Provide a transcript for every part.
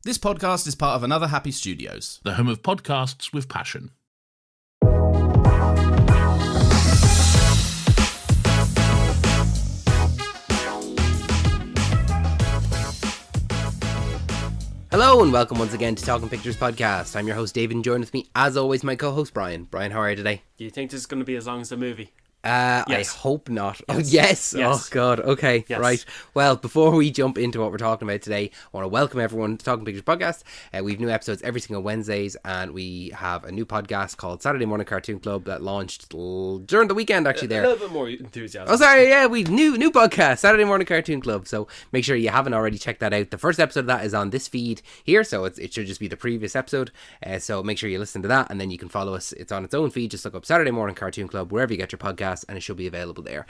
This podcast is part of Another Happy Studios, the home of podcasts with passion. Hello and welcome once again to Talking Pictures Podcast. I'm your host David and joined with me as always my co-host Brian. Brian, how are you today? Do you think this is going to be as long as the movie? Yes. I hope not. Yes. Oh, yes. Oh, God. Okay. Yes. Right. Well, before we jump into what we're talking about today, I want to welcome everyone to Talking Pictures Podcast. We have new episodes every single Wednesdays, and we have a new podcast called Saturday Morning Cartoon Club that launched during the weekend, actually, there. A little bit more enthusiasm. Oh, sorry. Yeah, we new podcast, Saturday Morning Cartoon Club. So make sure you haven't already checked that out. The first episode of that is on this feed here, so it should just be the previous episode. So make sure you listen to that, and then you can follow us. It's on its own feed. Just look up Saturday Morning Cartoon Club wherever you get your podcasts, and it should be available there.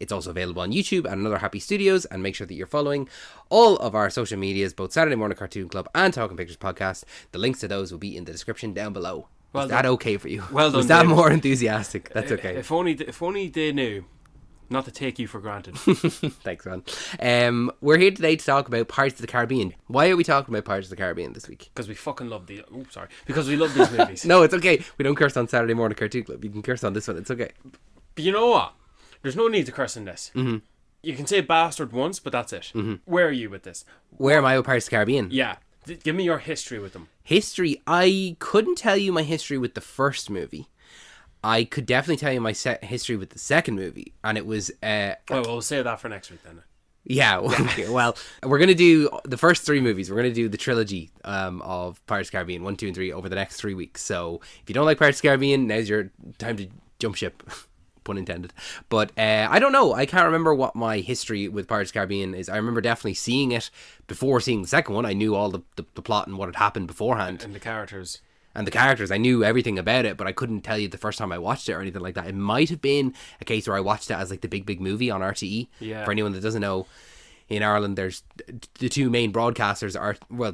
It's also available on YouTube and Another Happy Studios, and make sure that you're following all of our social medias, both Saturday Morning Cartoon Club and Talking Pictures Podcast. The links to those will be in the description down below. Well, is that okay for you? Well done. Was that David. more enthusiastic? That's okay. If only they knew not to take you for granted. Thanks, man. We're here today to talk about Pirates of the Caribbean. Why are we talking about Pirates of the Caribbean this week? Because we fucking love because we love these movies. No, it's okay. We don't curse on Saturday Morning Cartoon Club. You can curse on this one. It's okay. But you know what? There's no need to curse in this. Mm-hmm. You can say bastard once, but that's it. Mm-hmm. Where are you with this? Where am I with Pirates of the Caribbean? Yeah. Give me your history with them. History? I couldn't tell you my history with the first movie. I could definitely tell you my history with the second movie. And it was... we'll save that for next week then. Yeah, okay. Well, we're going to do the first three movies. We're going to do the trilogy of Pirates of the Caribbean, 1, 2, and 3, over the next 3 weeks. So if you don't like Pirates of the Caribbean, now's your time to jump ship. Pun intended. But I don't know. I can't remember what my history with Pirates of the Caribbean is. I remember definitely seeing it before seeing the second one. I knew all the plot and what had happened beforehand. And the characters. I knew everything about it, but I couldn't tell you the first time I watched it or anything like that. It might have been a case where I watched it as like the big movie on RTE. Yeah. For anyone that doesn't know, in Ireland there's the two main broadcasters.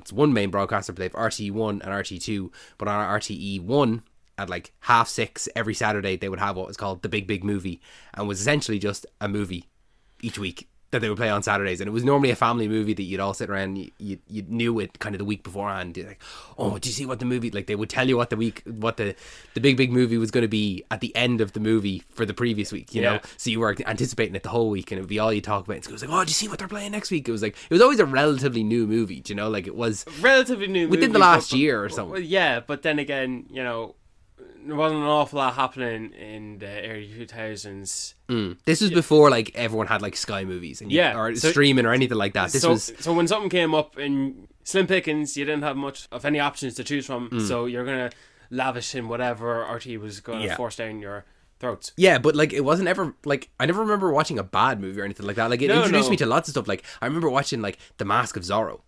It's one main broadcaster, but they have RTE1 and RTE2. But on RTE1, at like 6:30 every Saturday, they would have what was called the big movie, and was essentially just a movie each week that they would play on Saturdays. And it was normally a family movie that you'd all sit around, you knew it kind of the week beforehand. You're like, oh, do you see what the movie, like they would tell you what the big movie was going to be at the end of the movie for the previous week, you know? So you were anticipating it the whole week, and it would be all you talk about. And it was like, oh, do you see what they're playing next week? It was always a relatively new movie, do you know? Like it was relatively new within movie, the last year or something. Well, yeah, but then again, you know, there wasn't an awful lot happening in the early 2000s. This was before like everyone had like Sky Movies and or streaming or anything like that. So when something came up in slim pickings, you didn't have much of any options to choose from. So you're gonna lavish in whatever RT was going to force down your throats. Yeah, but like it wasn't ever like, I never remember watching a bad movie or anything like that. Like it introduced me to lots of stuff. Like I remember watching like The Mask of Zorro.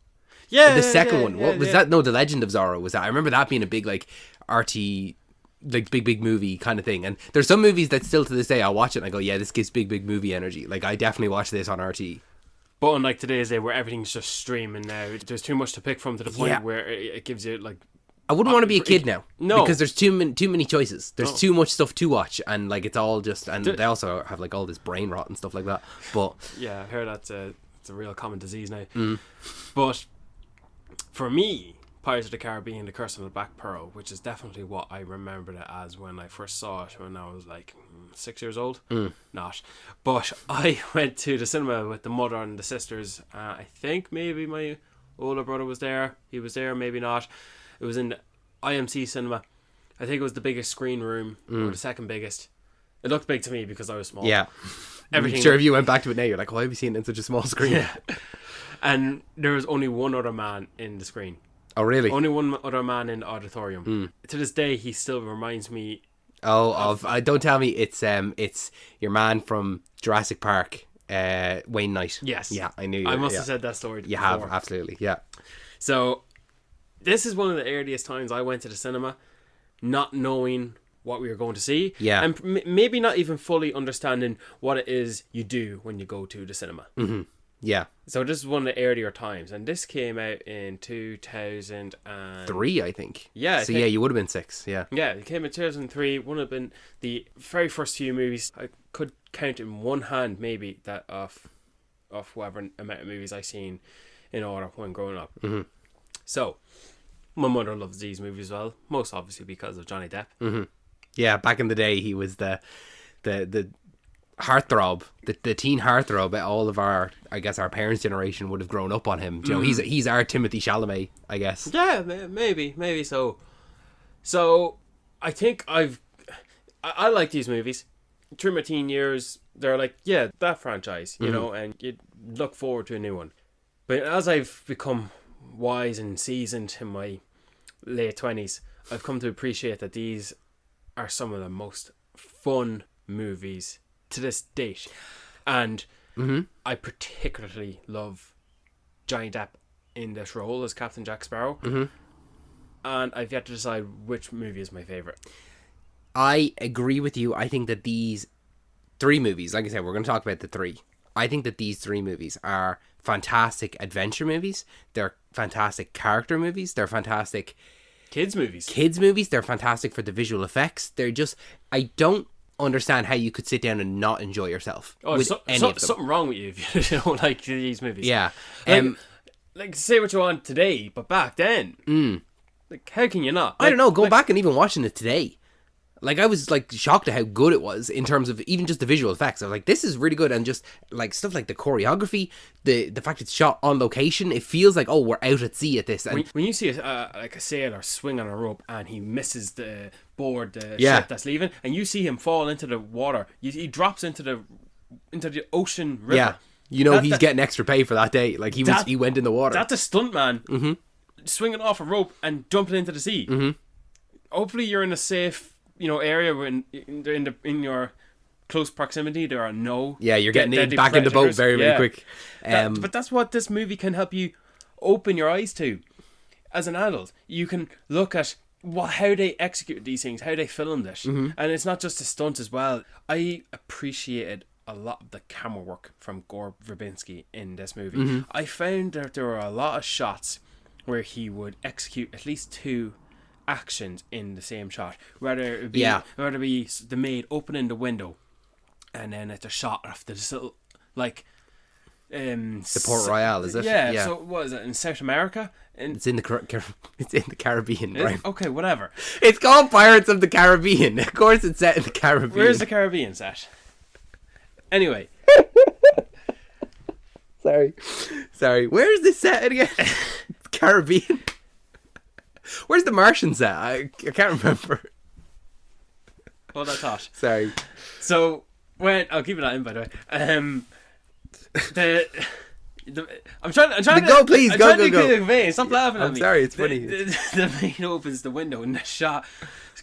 Yeah, the second one. What was that? No, The Legend of Zorro was that. I remember that being a big like RT, like big movie kind of thing. And there's some movies that still to this day I watch it and I go, yeah, this gives big movie energy. Like I definitely watch this on RT. But unlike today's day where everything's just streaming now, there's too much to pick from to the point where it gives you like... I wouldn't want to be a kid now. No. Because there's too many choices. There's too much stuff to watch, and like it's all just... And they also have like all this brain rot and stuff like that. But yeah, I heard it's a real common disease now. But for me, Pirates of the Caribbean, The Curse of the Black Pearl, which is definitely what I remembered it as when I first saw it when I was like 6 years old. Not. But I went to the cinema with the mother and the sisters. I think maybe my older brother was there. He was there, maybe not. It was in the IMC cinema. I think it was the biggest screen room, or the second biggest. It looked big to me because I was small. Yeah. Everything. I'm sure if you went back to it now, you're like, why have you seen it in such a small screen? Yeah. And there was only one other man in the screen. Oh, really? Only one other man in the auditorium. To this day, he still reminds me. Don't tell me it's your man from Jurassic Park, Wayne Knight. Yes. Yeah, I knew. I must have said that story. You have, absolutely. Yeah. So, this is one of the earliest times I went to the cinema, not knowing what we were going to see. Yeah. And maybe not even fully understanding what it is you do when you go to the cinema. Mm-hmm. Yeah. So this is one of the earlier times, and this came out in 2003, I think. Yeah. So yeah, you would have been 6. Yeah. Yeah, it came in 2003. Would have been the very first few movies I could count in one hand, maybe that of whatever amount of movies I seen in order when growing up. Mm-hmm. So, my mother loves these movies as well, most obviously because of Johnny Depp. Yeah, back in the day, he was the heartthrob, the teen heartthrob. All of our parents' generation would have grown up on him. You know, he's our Timothy Chalamet, I guess. Yeah, maybe so. So, I think I like these movies. Through my teen years, they're like, yeah, that franchise, you know, and you look forward to a new one. But as I've become wise and seasoned in my late 20s, I've come to appreciate that these are some of the most fun movies to this date. And I particularly love Johnny Depp in this role as Captain Jack Sparrow. And I've yet to decide which movie is my favourite. I agree with you. I think that these 3 movies, like I said, we're going to talk about the 3. I think that these 3 movies are fantastic adventure movies. They're fantastic character movies. They're fantastic kids movies. They're fantastic for the visual effects. They're just, I don't understand how you could sit down and not enjoy yourself with any of them. Something wrong with you if you don't like these movies. Yeah. Like say what you want today, but back then, like how can you not? I don't know. Going back and even watching it today, like I was like shocked at how good it was in terms of even just the visual effects. I was like, this is really good, and just like stuff like the choreography, the fact it's shot on location. It feels like, oh, we're out at sea at this. And when you see like a sailor swing on a rope and he misses the board, the Yeah. ship that's leaving, and you see him fall into the water, he drops into the ocean river. yeah, you know he's getting extra pay for that day. Like he went in the water. That's a stunt man swinging off a rope and jumping into the sea. Hopefully, you're in a safe, area in your close proximity. There are no you're getting deadly back in the boat predators. very quick. But that's what this movie can help you open your eyes to. As an adult, you can look at how they execute these things, how they filmed it, and it's not just a stunt as well. I appreciated a lot of the camera work from Gore Verbinski in this movie. I found that there were a lot of shots where he would execute at least 2 actions in the same shot, whether it be the maid opening the window, and then it's a shot of this little the Port Royal, is it? Yeah. So what is it in South America? It's in the Caribbean, right? Okay, whatever. It's called Pirates of the Caribbean. Of course, it's set in the Caribbean. Where's the Caribbean set? Anyway. Sorry. Where is this set again? Caribbean. Where's the Martian set? I can't remember. Hold that thought. Sorry. So I'll keep that in, by the way. I'm trying to go, please, go. Stop laughing at me. I'm sorry, it's funny. The maid opens the window and the shot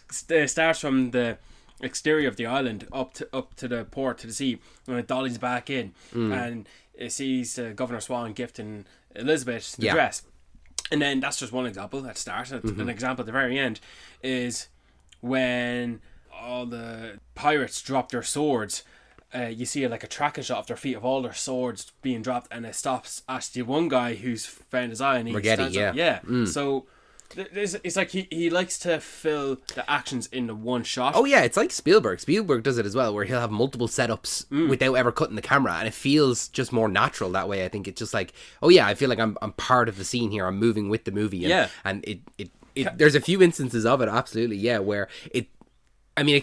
starts from the exterior of the island up to the port, to the sea, and it dollies back in, and it sees Governor Swan gifting Elizabeth the dress. And then that's just one example at the start. An example at the very end is when all the pirates drop their swords. You see like a tracking shot of their feet of all their swords being dropped, and it stops at the one guy who's found his eye, and he stands up. So it's like he likes to fill the actions into one shot. Oh yeah, it's like Spielberg. Spielberg does it as well, where he'll have multiple setups without ever cutting the camera, and it feels just more natural that way. I think it's just like, oh yeah, I feel like I'm part of the scene here. I'm moving with the movie. And it there's a few instances of it, absolutely, where it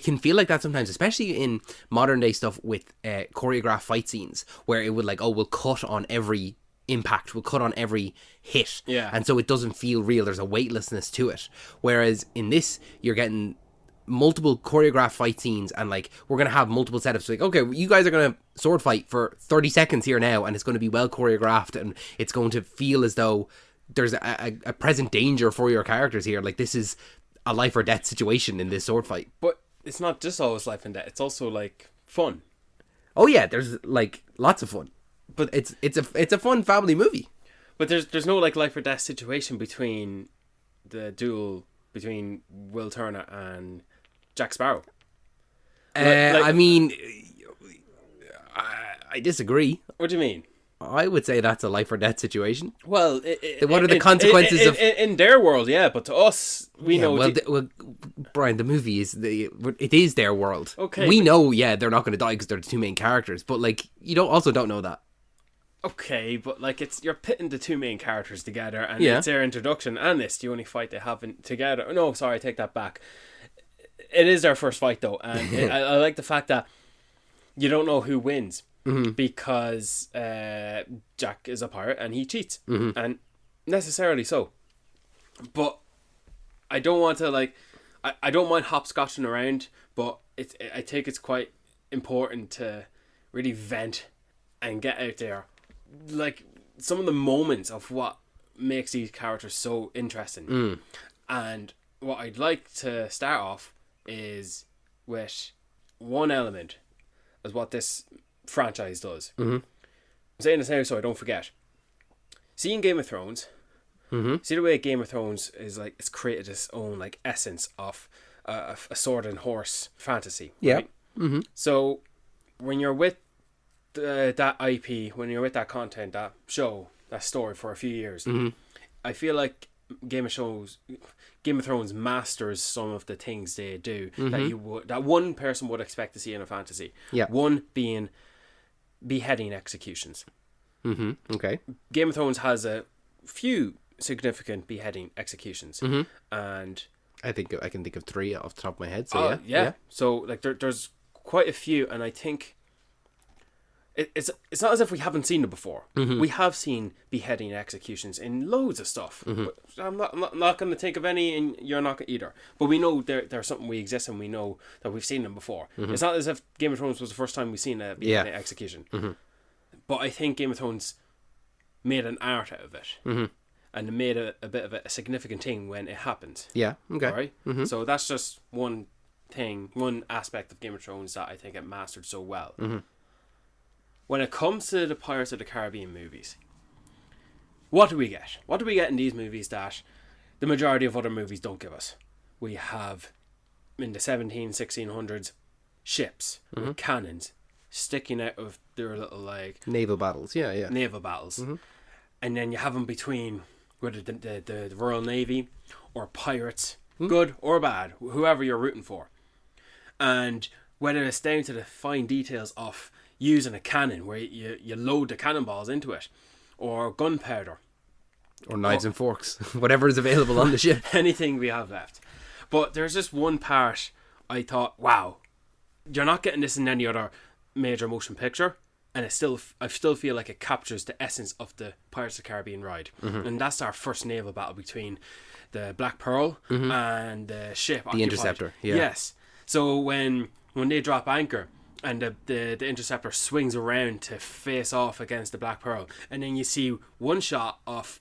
can feel like that sometimes, especially in modern day stuff with choreographed fight scenes, where it would we'll cut on every impact, we'll cut on every hit, and so it doesn't feel real. There's a weightlessness to it, whereas in this you're getting multiple choreographed fight scenes, and we're gonna have multiple setups. Okay, you guys are gonna sword fight for 30 seconds here now, and it's going to be well choreographed, and it's going to feel as though there's a present danger for your characters here. Like, this is a life or death situation in this sword fight. But it's not just always life and death, it's also fun. Oh yeah, there's lots of fun. But it's a fun family movie. But there's no life or death situation between the duel between Will Turner and Jack Sparrow. I disagree. What do you mean? I would say that's a life or death situation. Well, what are the consequences in their world? Yeah, but to us, we know. Well, Brian, the movie it is their world. Okay, we know. Yeah, they're not going to die because they're the 2 main characters. But you don't know that. Okay, but like you're pitting the two main characters together, and Yeah. it's their introduction, and it's the only fight they have together. No, sorry, I take that back. It is their first fight though, and I like the fact that you don't know who wins because Jack is a pirate and he cheats, and necessarily so. But I don't want to I don't mind hopscotching around, but I think it's quite important to really vent and get out there, like some of the moments of what makes these characters so interesting. And what I'd like to start off is with one element as what this franchise does. I'm saying this now so I don't forget. Seeing Game of Thrones, see the way Game of Thrones is like, it's created its own like essence of a sword and horse fantasy. Yeah. Right? So when you're with that IP, when you're with that content, that show, that story for a few years, I feel like Game of Thrones masters some of the things they do that one person would expect to see in a fantasy. Yeah. One being beheading executions. Okay. Game of Thrones has a few significant beheading executions, and I think I can think of 3 off the top of my head. So yeah. So like there's quite a few, and I think it's not as if we haven't seen it before. We have seen beheading executions in loads of stuff. But I'm not going to think of any, and you're not either. But we know they're something we exist, and we know that we've seen them before. It's not as if Game of Thrones was the first time we've seen a beheading execution. But I think Game of Thrones made an art out of it. And made a bit of a significant thing when it happened. Yeah. Okay. All right? So that's just one thing, one aspect of Game of Thrones that I think it mastered so well. When it comes to the Pirates of the Caribbean movies, what do we get? What do we get in these movies that the majority of other movies don't give us? We have, in the 1600s, ships with cannons sticking out of their little like Naval battles. Yeah. naval battles, and then you have them between whether the Royal Navy or pirates, good or bad, whoever you're rooting for, and whether it's down to the fine details of using a cannon where you load the cannonballs into it, or gunpowder, Or knives and forks, whatever is available on the ship. anything we have left. But there's just one part I thought, wow, you're not getting this in any other major motion picture, and I still feel like it captures the essence of the Pirates of the Caribbean ride. And that's our first naval battle between the Black Pearl and the ship, The Interceptor. Yeah. Yes. So when they drop anchor and the Interceptor swings around to face off against the Black Pearl, and then you see one shot of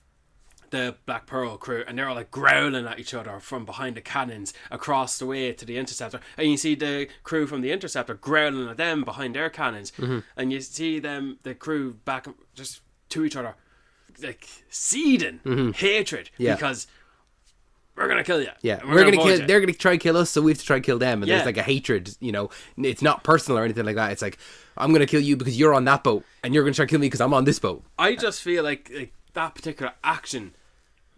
the Black Pearl crew, and they're all like growling at each other from behind the cannons across the way to the Interceptor, and you see the crew from the Interceptor growling at them behind their cannons, and you see the crew back just to each other like seething hatred because we're gonna kill you. Yeah, and we're gonna avoid kill. you. They're gonna try to kill us, so we have to try to kill them. And Yeah. there's like a hatred. You know, it's not personal or anything like that. It's like, I'm gonna kill you because you're on that boat, and you're gonna try to kill me because I'm on this boat. I just feel like that particular action,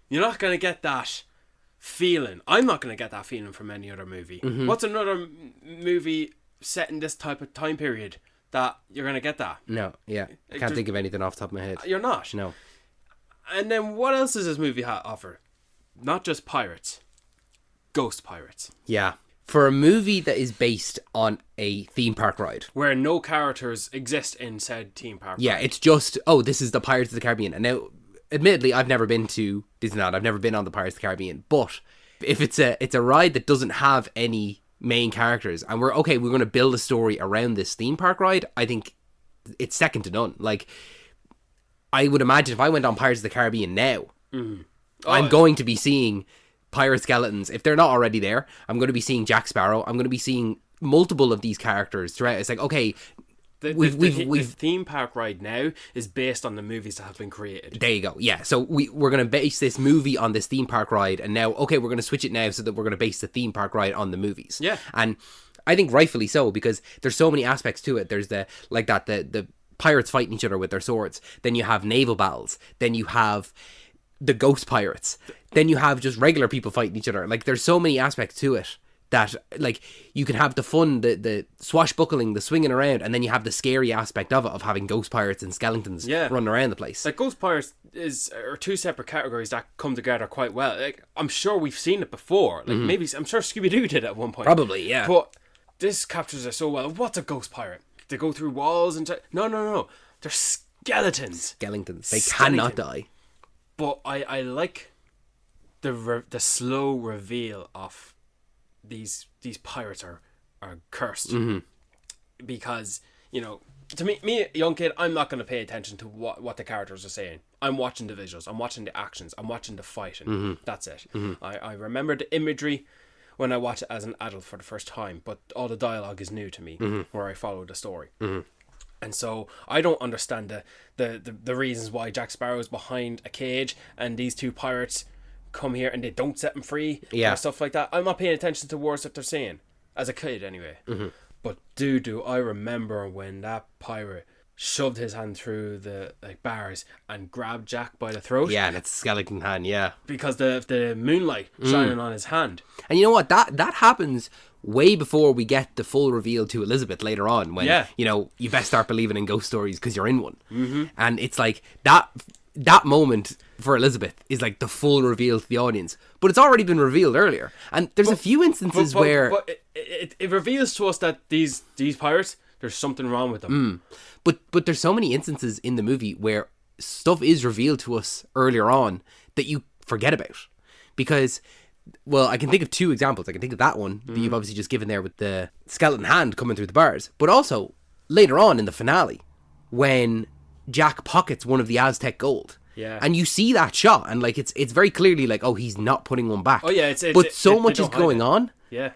you're not gonna get that feeling. I'm not gonna get that feeling from any other movie. What's another movie set in this type of time period that you're gonna get that? No, yeah, I can't Just- think of anything off the top of my head. You're not. No. And then what else does this movie offer? Not just pirates, ghost pirates, Yeah, for a movie that is based on a theme park ride. where no characters exist in said theme park. Yeah, it's just, oh, this is the Pirates of the Caribbean. And now, admittedly, I've never been to Disneyland. I've never been on the Pirates of the Caribbean. But if it's a ride that doesn't have any main characters, and we're going to build a story around this theme park ride, I think it's second to none. Like, I would imagine if I went on Pirates of the Caribbean now, I'm going to be seeing pirate skeletons. If they're not already there, I'm going to be seeing Jack Sparrow. I'm going to be seeing multiple of these characters throughout. It's like, okay, The theme park ride now is based on the movies that have been created. there you go. Yeah, so we're going to base this movie on this theme park ride, and now, okay, we're going to switch it now so that we're going to base the theme park ride on the movies. Yeah. And I think rightfully so, because there's so many aspects to it. There's the pirates fighting each other with their swords. Then you have naval battles. Then you have the ghost pirates. Then you have just regular people fighting each other. Like, there's so many aspects to it that like you can have the fun, the swashbuckling, the swinging around, and then you have the scary aspect of it, of having ghost pirates and skeletons running around the place. Like Ghost Pirates are two separate categories that come together quite well. Like I'm sure we've seen it before. Like maybe I'm sure Scooby-Doo did it at one point. Probably, yeah. But this captures it so well. What's a ghost pirate? They go through walls and no. They're skeletons. They cannot die. But I like the slow reveal of these pirates are cursed, because to me a young kid, I'm not going to pay attention to what the characters are saying. I'm watching the visuals, I'm watching the actions, I'm watching the fighting. That's it. I remember the imagery when I watch it as an adult for the first time, but all the dialogue is new to me, where I follow the story. And so I don't understand the reasons why Jack Sparrow is behind a cage and these two pirates come here and they don't set him free, or stuff like that. I'm not paying attention to words that they're saying as a kid anyway. But do I remember when that pirate shoved his hand through the bars and grabbed Jack by the throat? Yeah, and it's a skeleton hand, yeah, because the moonlight shining on his hand. And you know what, that happens way before we get the full reveal to Elizabeth later on, when you best start believing in ghost stories because you're in one. And it's like that moment for Elizabeth is like the full reveal to the audience, but it's already been revealed earlier. And there's a few instances where it reveals to us that these pirates, there's something wrong with them. But there's so many instances in the movie where stuff is revealed to us earlier on that you forget about, because, well, I can think of two examples. I can think of that one that you've obviously just given there with the skeleton hand coming through the bars, but also later on in the finale when Jack pockets one of the Aztec gold. Yeah. And you see that shot, and like it's very clearly like, oh, he's not putting one back. Oh yeah, but so much is going on. Yeah.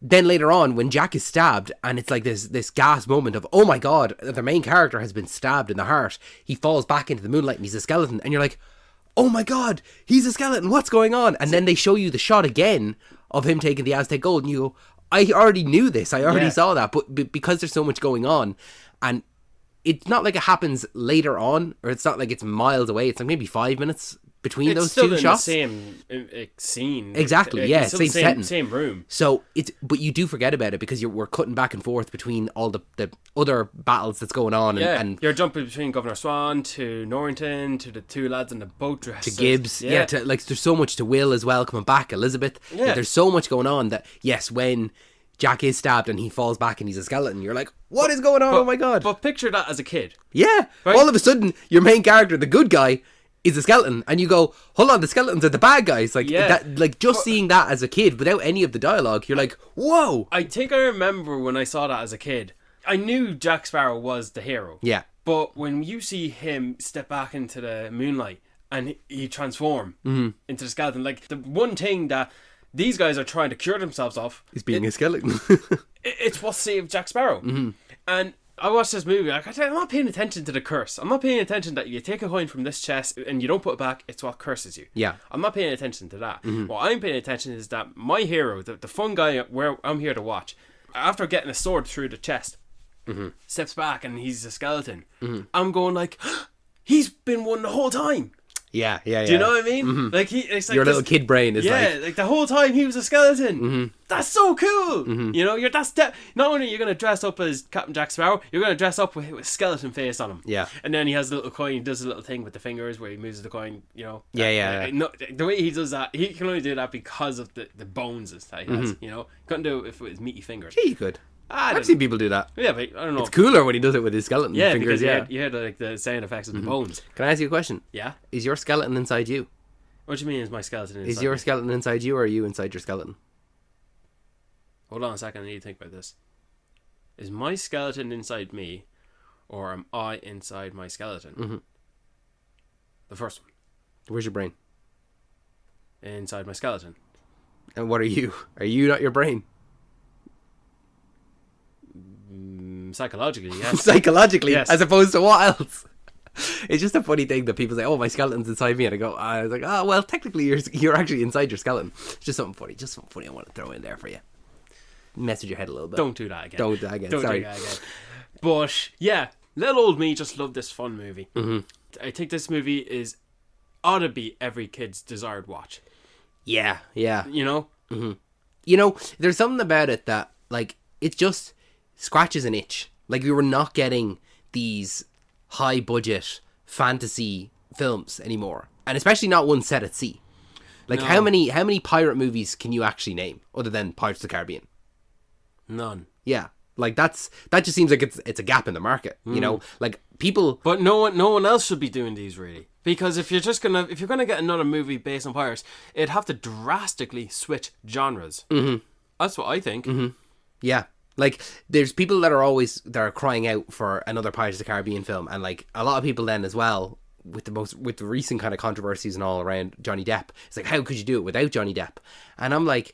Then later on, when Jack is stabbed, and it's like this gasp moment of, oh my god, the main character has been stabbed in the heart. He falls back into the moonlight and he's a skeleton, and you're like, oh my god, he's a skeleton, what's going on? And then they show you the shot again of him taking the Aztec gold, and you go, I already knew this, I already saw that, but because there's so much going on, and it's not like it happens later on, or it's not like it's miles away. It's like maybe 5 minutes between those two shots. It's still in the same scene. Exactly, yeah, it's same setting, same room. So but you do forget about it because we're cutting back and forth between all the other battles that's going on. And you're jumping between Governor Swan to Norrington to the two lads in the boat dresses. To Gibbs, to, like, there's so much to Will as well coming back, Elizabeth. Yeah. There's so much going on that, yes, when Jack is stabbed and he falls back and he's a skeleton, you're like, what is going on? Oh my god. But picture that as a kid. Yeah. Right? All of a sudden, your main character, the good guy, is a skeleton, and you go, hold on, the skeletons are the bad guys. Like, seeing that as a kid without any of the dialogue, you're like, whoa. I think I remember when I saw that as a kid, I knew Jack Sparrow was the hero. Yeah. But when you see him step back into the moonlight and he transform into the skeleton, like, the one thing that these guys are trying to cure themselves of is being a skeleton. It's what saved Jack Sparrow. And I watched this movie, like, I'm not paying attention to the curse. I'm not paying attention that you take a coin from this chest and you don't put it back, it's what curses you. Yeah. I'm not paying attention to that. What I'm paying attention is that my hero, the fun guy where I'm here to watch, after getting a sword through the chest, steps back and he's a skeleton. I'm going like, he's been one the whole time. Yeah. Do you know what I mean? Like, it's like your little kid brain is like the whole time he was a skeleton. That's so cool. Not only are you going to dress up as Captain Jack Sparrow, you're going to dress up with a skeleton face on him. Yeah. And then he has a little coin. He does a little thing with the fingers where he moves the coin. Yeah. No, the way he does that, he can only do that because of the bones that he has. Couldn't do it if it was meaty fingers. Yeah, you could. I've seen people do that. Yeah, but I don't know. It's cooler when he does it with his skeleton fingers. Because you hear the sound effects of the bones. Can I ask you a question? Yeah. Is your skeleton inside you? What do you mean is my skeleton inside? Is your skeleton inside you, or are you inside your skeleton? Hold on a second, I need to think about this. Is my skeleton inside me, or am I inside my skeleton? The first one. Where's your brain? Inside my skeleton. And what are you? Are you not your brain? Psychologically, yes. Psychologically, yes. As opposed to what else? It's just a funny thing that people say, oh, my skeleton's inside me, and I was like, oh, well, technically you're actually inside your skeleton. It's just something funny I want to throw in there for you. Mess with your head a little bit. Don't do that again. Don't do that again. But yeah, little old me just loved this fun movie. I think this movie ought to be every kid's desired watch. Yeah. You know? you know, there's something about it that, like, it just scratches an itch. Like, we were not getting these high budget fantasy films anymore, and especially not one set at sea. Like, No. how many pirate movies can you actually name other than Pirates of the Caribbean? None. Yeah, like that just seems like it's a gap in the market. You know, like people. But no one else should be doing these, really, because if you're gonna get another movie based on pirates, it'd have to drastically switch genres. Mm-hmm. That's what I think. Mm-hmm. Yeah, like there's people that are crying out for another Pirates of the Caribbean film, and like a lot of people then as well with the recent kind of controversies and all around Johnny Depp. It's like, how could you do it without Johnny Depp? And I'm like.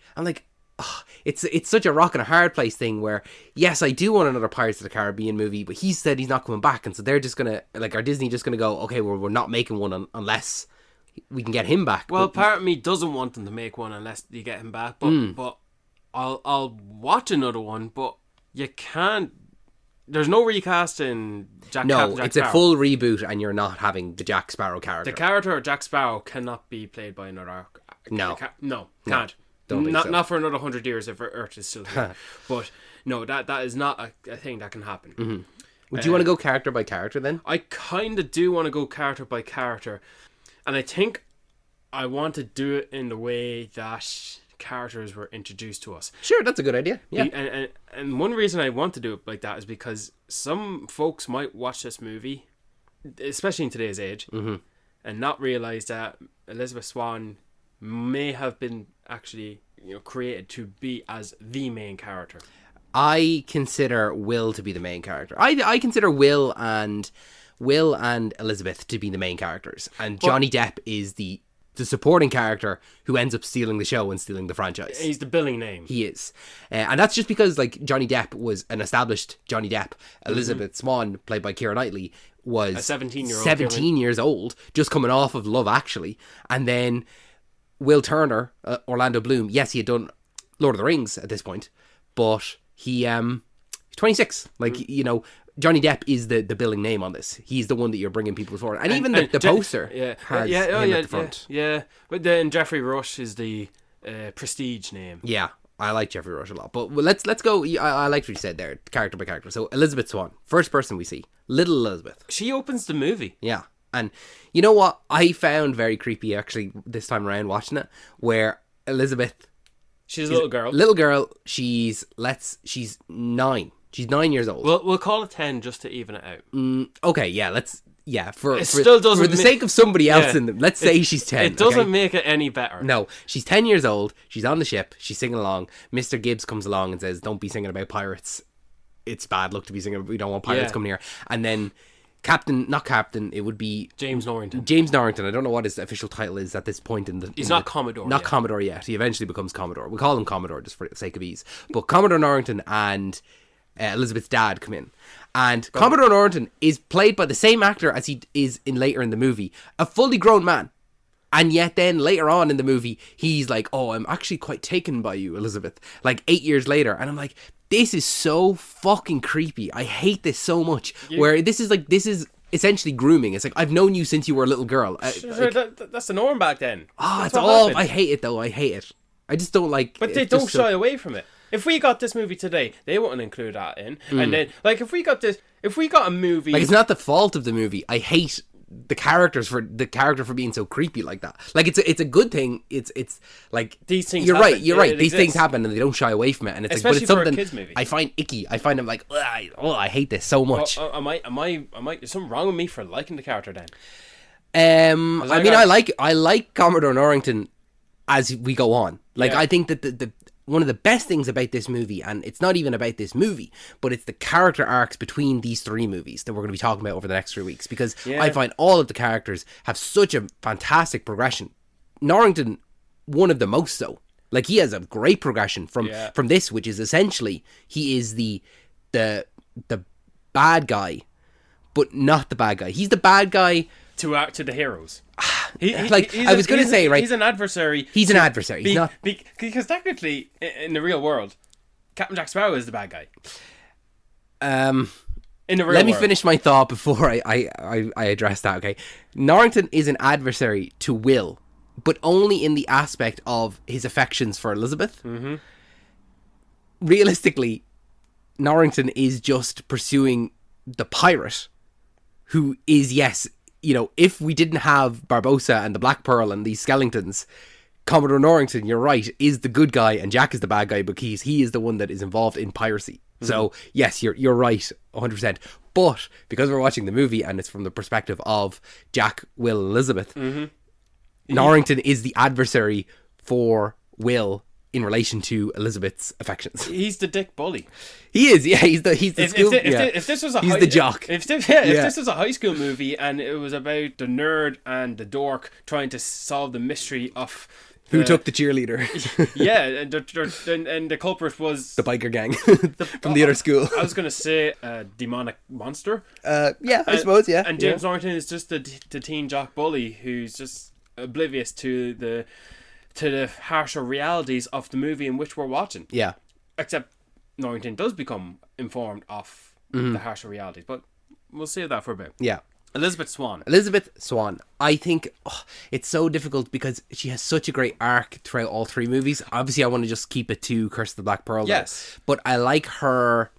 Oh, it's such a rock and a hard place thing where, yes, I do want another Pirates of the Caribbean movie, but he said he's not coming back, and so they're just gonna, like, are Disney just gonna go, okay, we're not making one unless we can get him back. Well, but, part of me doesn't want them to make one unless you get him back, but I'll watch another one, but you can't. There's no recasting Jack no, Jack it's Sparrow. a full reboot, and you're not having the Jack Sparrow character. The character of Jack Sparrow cannot be played by another. No. Can't. Don't think so. Not for another 100 years if Earth is still here. But no, that is not a thing that can happen. Mm-hmm. Would you want to go character by character then? I kind of do want to go character by character, and I think I want to do it in the way that characters were introduced to us. Sure, that's a good idea. Yeah. And one reason I want to do it like that is because some folks might watch this movie, especially in today's age, and not realize that Elizabeth Swann may have been actually created to be as the main character. I consider Will to be the main character. I consider Will and Elizabeth to be the main characters, and Johnny Depp is the supporting character who ends up stealing the show and stealing the franchise. He's the billing name. He is, and that's just because like Johnny Depp was an established Johnny Depp. Elizabeth Swann, played by Keira Knightley, was A 17-year-old 17 years old, just coming off of Love Actually, and then Will Turner, Orlando Bloom. Yes, he had done Lord of the Rings at this point, but he's 26. Like Johnny Depp is the billing name on this. He's the one that you're bringing people forward, and even the poster has him at the front. Yeah. But then Jeffrey Rush is the prestige name. Yeah, I like Jeffrey Rush a lot. But let's go. I like what you said there, character by character. So Elizabeth Swann, first person we see, little Elizabeth. She opens the movie. Yeah. And you know what I found very creepy actually this time around watching it, where Elizabeth, she's a little girl. Little girl. She's 9. She's 9 years old. We'll call it 10 just to even it out. Okay, yeah. For still doesn't for the sake of somebody else in them, let's say she's 10. It doesn't make it any better. No, she's 10 years old. She's on the ship. She's singing along. Mr. Gibbs comes along and says, "Don't be singing about pirates. It's bad luck to be singing. We don't want pirates coming here." And then not Captain, it would be James Norrington. I don't know what his official title is at this point in the. He's not Commodore. Not yet. Commodore yet. He eventually becomes Commodore. We call him Commodore just for the sake of ease. But Commodore Norrington and Elizabeth's dad come in, and Commodore Norrington is played by the same actor as he is later in the movie, a fully grown man. And yet then later on in the movie, he's like, "Oh, I'm actually quite taken by you, Elizabeth." Like 8 years later, and I'm like, this is so fucking creepy. I hate this so much. Where this is essentially grooming. It's like, I've known you since you were a little girl. That's the norm back then. It's all. Happened. I hate it though. I hate it. I just don't like. But they don't shy away from it. If we got this movie today, they wouldn't include that in. And then, like, if we got a movie, like, it's not the fault of the movie. I hate the character for being so creepy like that. Like, it's a good thing. It's like these things. You're happen. right. You're right. It These exists. things happen and they don't shy away from it. And it's especially like, but it's something for a kids movie. I find icky. I find them like, I hate this so much. Am I? Is something wrong with me for liking the character then? I like Commodore Norrington as we go on. Like, I think that the one of the best things about this movie, and it's not even about this movie, but it's the character arcs between these 3 movies that we're going to be talking about over the next 3 weeks, because I find all of the characters have such a fantastic progression. Norrington, one of the most so. Like, he has a great progression from this, which is essentially he is the bad guy, but not the bad guy. He's the bad guy to the heroes. I was going to say, right? He's an adversary. He's an adversary. He's not because technically, in the real world, Captain Jack Sparrow is the bad guy. In the real Let me world. finish my thought before I address that. Okay, Norrington is an adversary to Will, but only in the aspect of his affections for Elizabeth. Mm-hmm. realistically, Norrington is just pursuing the pirate who is, yes, you know, if we didn't have Barbossa and the Black Pearl and these skeletons, Commodore Norrington, you're right, is the good guy and Jack is the bad guy because he is the one that is involved in piracy. So, yes, you're right, 100%. But because we're watching the movie and it's from the perspective of Jack, Will, and Elizabeth, Norrington is the adversary for Will in relation to Elizabeth's affections. He's the dick bully. He is, yeah. He's the school. If this was a he's the jock. If this was a high school movie and it was about the nerd and the dork trying to solve the mystery of who took the cheerleader? Yeah, and the culprit was the biker gang from the other school. I was gonna say a demonic monster. Yeah, I suppose. Yeah. And James Norrington is just the teen jock bully who's just oblivious to the harsher realities of the movie in which we're watching. Yeah. Except Norrington does become informed of the harsher realities, but we'll save that for a bit. Yeah. Elizabeth Swann. I think it's so difficult because she has such a great arc throughout all three movies. Obviously, I want to just keep it to Curse of the Black Pearl. Yes. But I like her.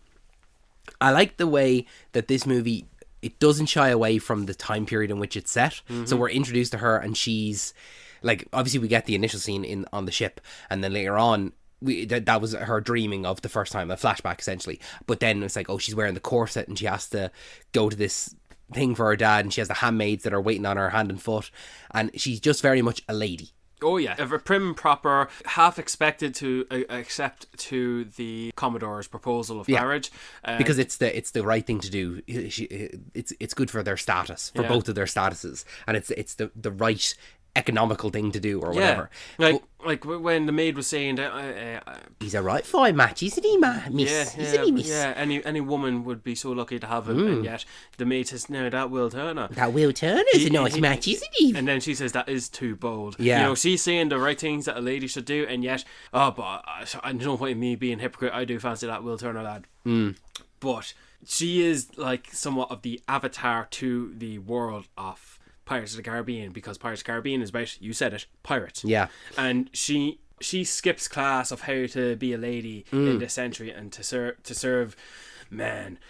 I like the way that this movie, it doesn't shy away from the time period in which it's set. So we're introduced to her and she's, like, obviously we get the initial scene on the ship, and then later on, that was her dreaming of the first time, a flashback essentially. But then it's like, oh, she's wearing the corset and she has to go to this thing for her dad, and she has the handmaids that are waiting on her hand and foot, and she's just very much a lady. Oh yeah, a prim and proper, half expected to accept to the Commodore's proposal of marriage, because it's the right thing to do. It's good for their status, for both of their statuses, and it's the right economical thing to do or whatever. Like when the maid was saying that he's a right fine match, isn't he, miss? Isn't he, miss? Yeah, any woman would be so lucky to have him, and yet the maid says, no, that Will Turner. That Will Turner's a nice match, isn't he? And then she says that is too bold. Yeah. You know, she's saying the right things that a lady should do, and yet, but I don't want me being hypocrite, I do fancy that Will Turner lad. But she is like somewhat of the avatar to the world of Pirates of the Caribbean, because Pirates of the Caribbean is about, you said it, pirates. Yeah. And she skips class of how to be a lady in this century and to serve men.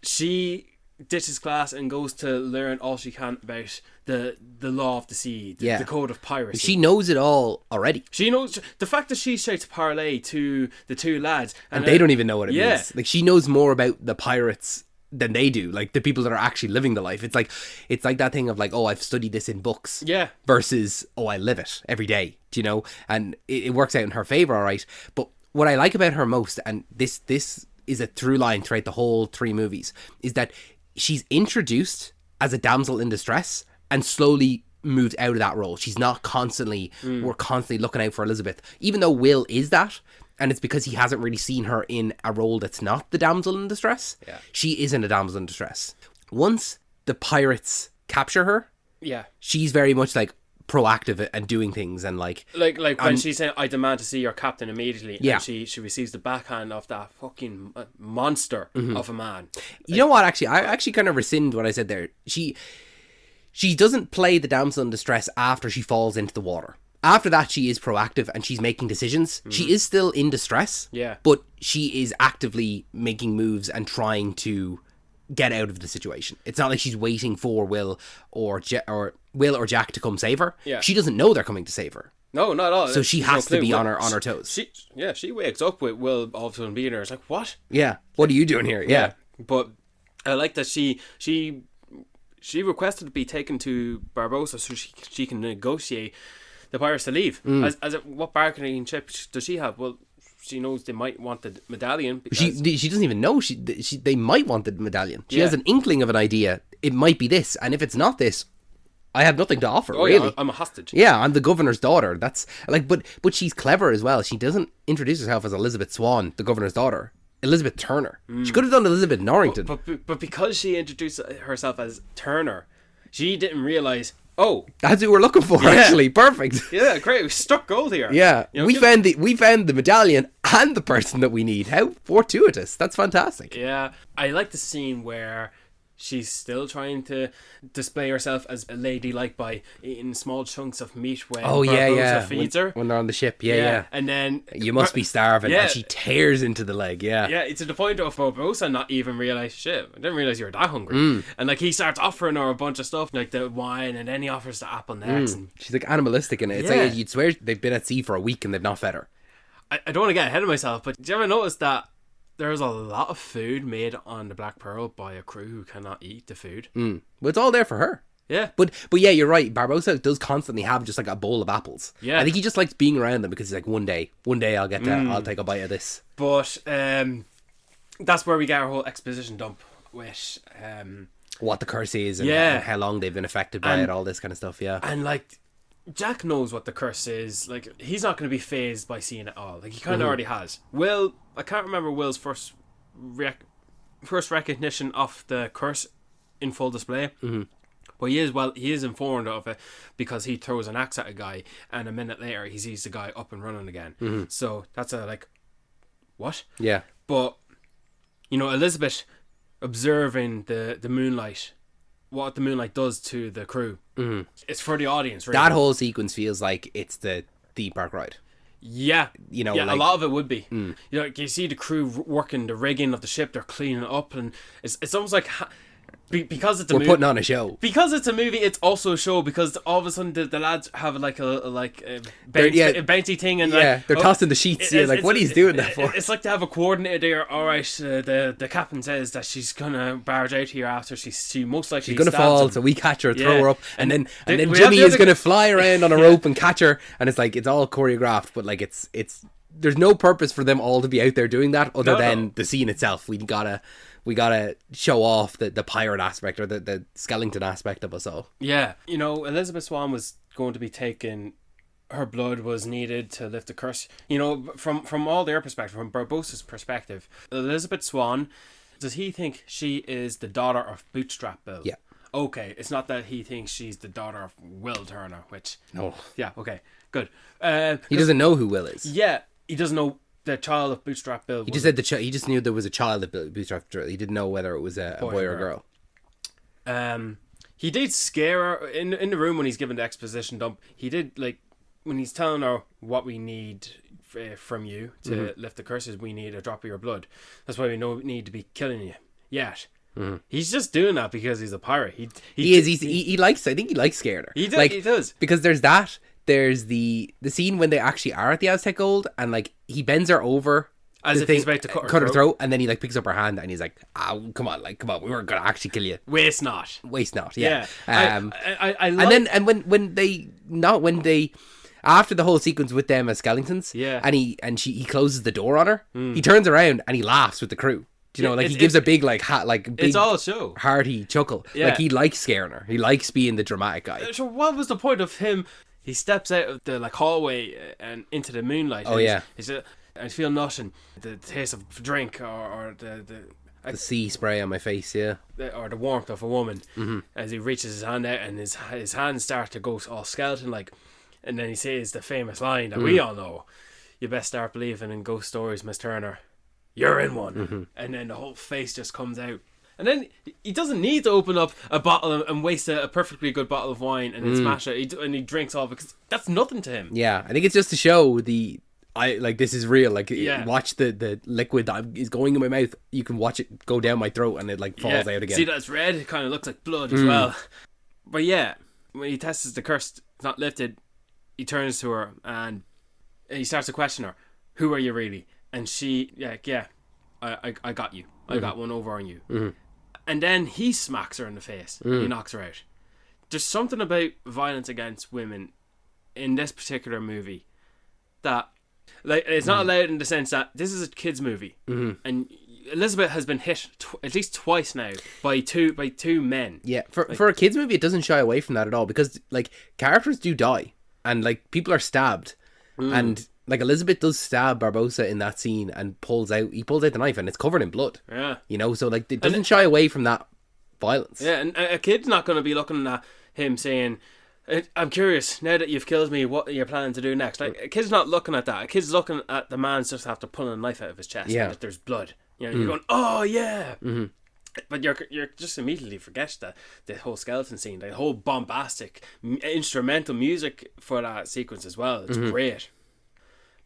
She ditches class and goes to learn all she can about the law of the sea, the code of piracy. She knows it all already. She knows the fact that she shouts parlay to the two lads, and they don't even know what it means. Like, she knows more about the pirates than they do, like the people that are actually living the life. It's like that thing of like, oh, I've studied this in books, versus, oh, I live it every day, do you know? And it works out in her favor, all right. But what I like about her most, and this is a through line throughout the whole three movies, is that she's introduced as a damsel in distress and slowly moved out of that role. She's not constantly, we're constantly looking out for Elizabeth, even though Will is that. And it's because he hasn't really seen her in a role that's not the damsel in distress. Yeah. She isn't a damsel in distress. Once the pirates capture her, she's very much like proactive and doing things, and like when she said, I demand to see your captain immediately, and she receives the backhand of that fucking monster of a man. You know what, actually, I actually kind of rescind what I said there. She doesn't play the damsel in distress after she falls into the water. After that, she is proactive and she's making decisions. She is still in distress, but she is actively making moves and trying to get out of the situation. It's not like she's waiting for Will or Jack to come save her. Yeah. She doesn't know they're coming to save her. No, not at all. So she has to be on her toes. She wakes up with Will all of a sudden being there. It's like, what? Yeah. What are you doing here? Yeah. But I like that she requested to be taken to Barbossa so she can negotiate the pirates to leave. What bargaining chip does she have? Well, she knows they might want the medallion. She doesn't even know they might want the medallion. She has an inkling of an idea. It might be this, and if it's not this, I have nothing to offer. Really, yeah, I'm a hostage. Yeah, I'm the governor's daughter. That's like, but she's clever as well. She doesn't introduce herself as Elizabeth Swann, the governor's daughter. Elizabeth Turner. She could have done Elizabeth Norrington, but because she introduced herself as Turner, she didn't realize. Oh, that's what we're looking for. Actually, perfect. Yeah, great. We struck gold here. Yeah, you know, we found the medallion and the person that we need. How fortuitous! That's fantastic. Yeah, I like the scene where she's still trying to display herself as a ladylike by eating small chunks of meat when Barbossa feeds her. When they're on the ship, yeah. And then... You must be starving. Yeah. And she tears into the leg, yeah. Yeah, it's to the point of Barbossa not even realise, shit, I didn't realise you were that hungry. And like he starts offering her a bunch of stuff, like the wine, and then he offers the apple next. And she's like animalistic in it. It's like you'd swear they've been at sea for a week and they've not fed her. I don't want to get ahead of myself, but did you ever notice that there's a lot of food made on the Black Pearl by a crew who cannot eat the food? Well, it's all there for her. Yeah. But yeah, you're right. Barbossa does constantly have just like a bowl of apples. Yeah. I think he just likes being around them because he's like, one day I'll get that. I'll take a bite of this. But that's where we get our whole exposition dump with what the curse is and how long they've been affected by it, all this kind of stuff, yeah. And like Jack knows what the curse is. Like he's not going to be phased by seeing it all. Like he kind of already has. Will, I can't remember Will's first recognition of the curse in full display. But he is informed of it because he throws an axe at a guy and a minute later he sees the guy up and running again. So that's a like, what? Yeah. But you know, Elizabeth observing the moonlight, what the moonlight does to the crew. It's for the audience, really. That whole sequence feels like it's the theme park ride. Yeah, you know, yeah, like, a lot of it would be. You know, you see the crew working the rigging of the ship; they're cleaning it up, and it's almost like because it's a movie. We're putting on a show. Because it's a movie, it's also a show. Because all of a sudden the lads have like a bouncy thing, and they're tossing the sheets. Like, what are you doing that for? It's like to have a coordinator there. All right, the captain says that she's gonna barge out here after she most likely she's gonna fall, so we catch her, throw her up, and then Jimmy is gonna fly around on a rope and catch her, and it's like it's all choreographed, but like it's there's no purpose for them all to be out there doing that other than the scene itself. We gotta show off the pirate aspect or the skeleton aspect of us all. Yeah, you know, Elizabeth Swann was going to be taken. Her blood was needed to lift the curse. You know, from all their perspective, from Barbossa's perspective, Elizabeth Swann, does he think she is the daughter of Bootstrap Bill? Yeah. Okay, it's not that he thinks she's the daughter of Will Turner, which... No. Yeah, okay, good. He doesn't know who Will is. Yeah, he doesn't know the child of Bootstrap Bill. He just said he just knew there was a child of Bootstrap Bill. He didn't know whether it was a boy or a girl. He did scare her in the room when he's given the exposition dump. He did, like, when he's telling her what we need from you to lift the curses, we need a drop of your blood. That's why we need to be killing you yet. He's just doing that because he's a pirate. He likes. I think he likes scaring her. He does because there's that. There's the scene when they actually are at the Aztec Gold, and like he bends her over as if he's about to cut her throat, and then he like picks up her hand and he's like, "Oh, come on, we weren't gonna actually kill you. Waste not, yeah." I when they after the whole sequence with them as skeletons, and he closes the door on her, he turns around and he laughs with the crew. Do you know, like he gives a big big it's all a show, hearty chuckle. Yeah. Like he likes scaring her. He likes being the dramatic guy. So what was the point of him? He steps out of the hallway and into the moonlight. Oh yeah. I feel nothing. The taste of drink or the sea spray on my face, yeah, or the warmth of a woman. As he reaches his hand out and his hands start to go all skeleton like, and then he says the famous line that we all know: "You best start believing in ghost stories, Miss Turner. You're in one." And then the whole face just comes out. And then he doesn't need to open up a bottle and waste a perfectly good bottle of wine and then smash it. And he drinks all of it because that's nothing to him. Yeah, I think it's just to show this is real. Like, watch the liquid that is going in my mouth. You can watch it go down my throat and it like falls out again. See that it's red? It kind of looks like blood as well. But yeah, when he tests the curse, it's not lifted. He turns to her and he starts to question her. Who are you really? And she, I got you. I got one over on you. And then he smacks her in the face. He knocks her out. There's something about violence against women in this particular movie that, like, it's not allowed in the sense that this is a kids' movie, and Elizabeth has been hit at least twice now by two men. Yeah, for a kids' movie, it doesn't shy away from that at all because like characters do die and like people are stabbed, and like Elizabeth does stab Barbossa in that scene and pulls out the knife and it's covered in blood. Yeah. You know, so like it doesn't shy away from that violence. Yeah, and a kid's not going to be looking at him saying, "I'm curious, now that you've killed me, what are you planning to do next?" Like, a kid's not looking at that. A kid's looking at the man just after pulling a knife out of his chest and that there's blood. You know, you're going, "Oh, yeah." But you're just immediately forget that the whole skeleton scene, the whole bombastic instrumental music for that sequence as well. It's great.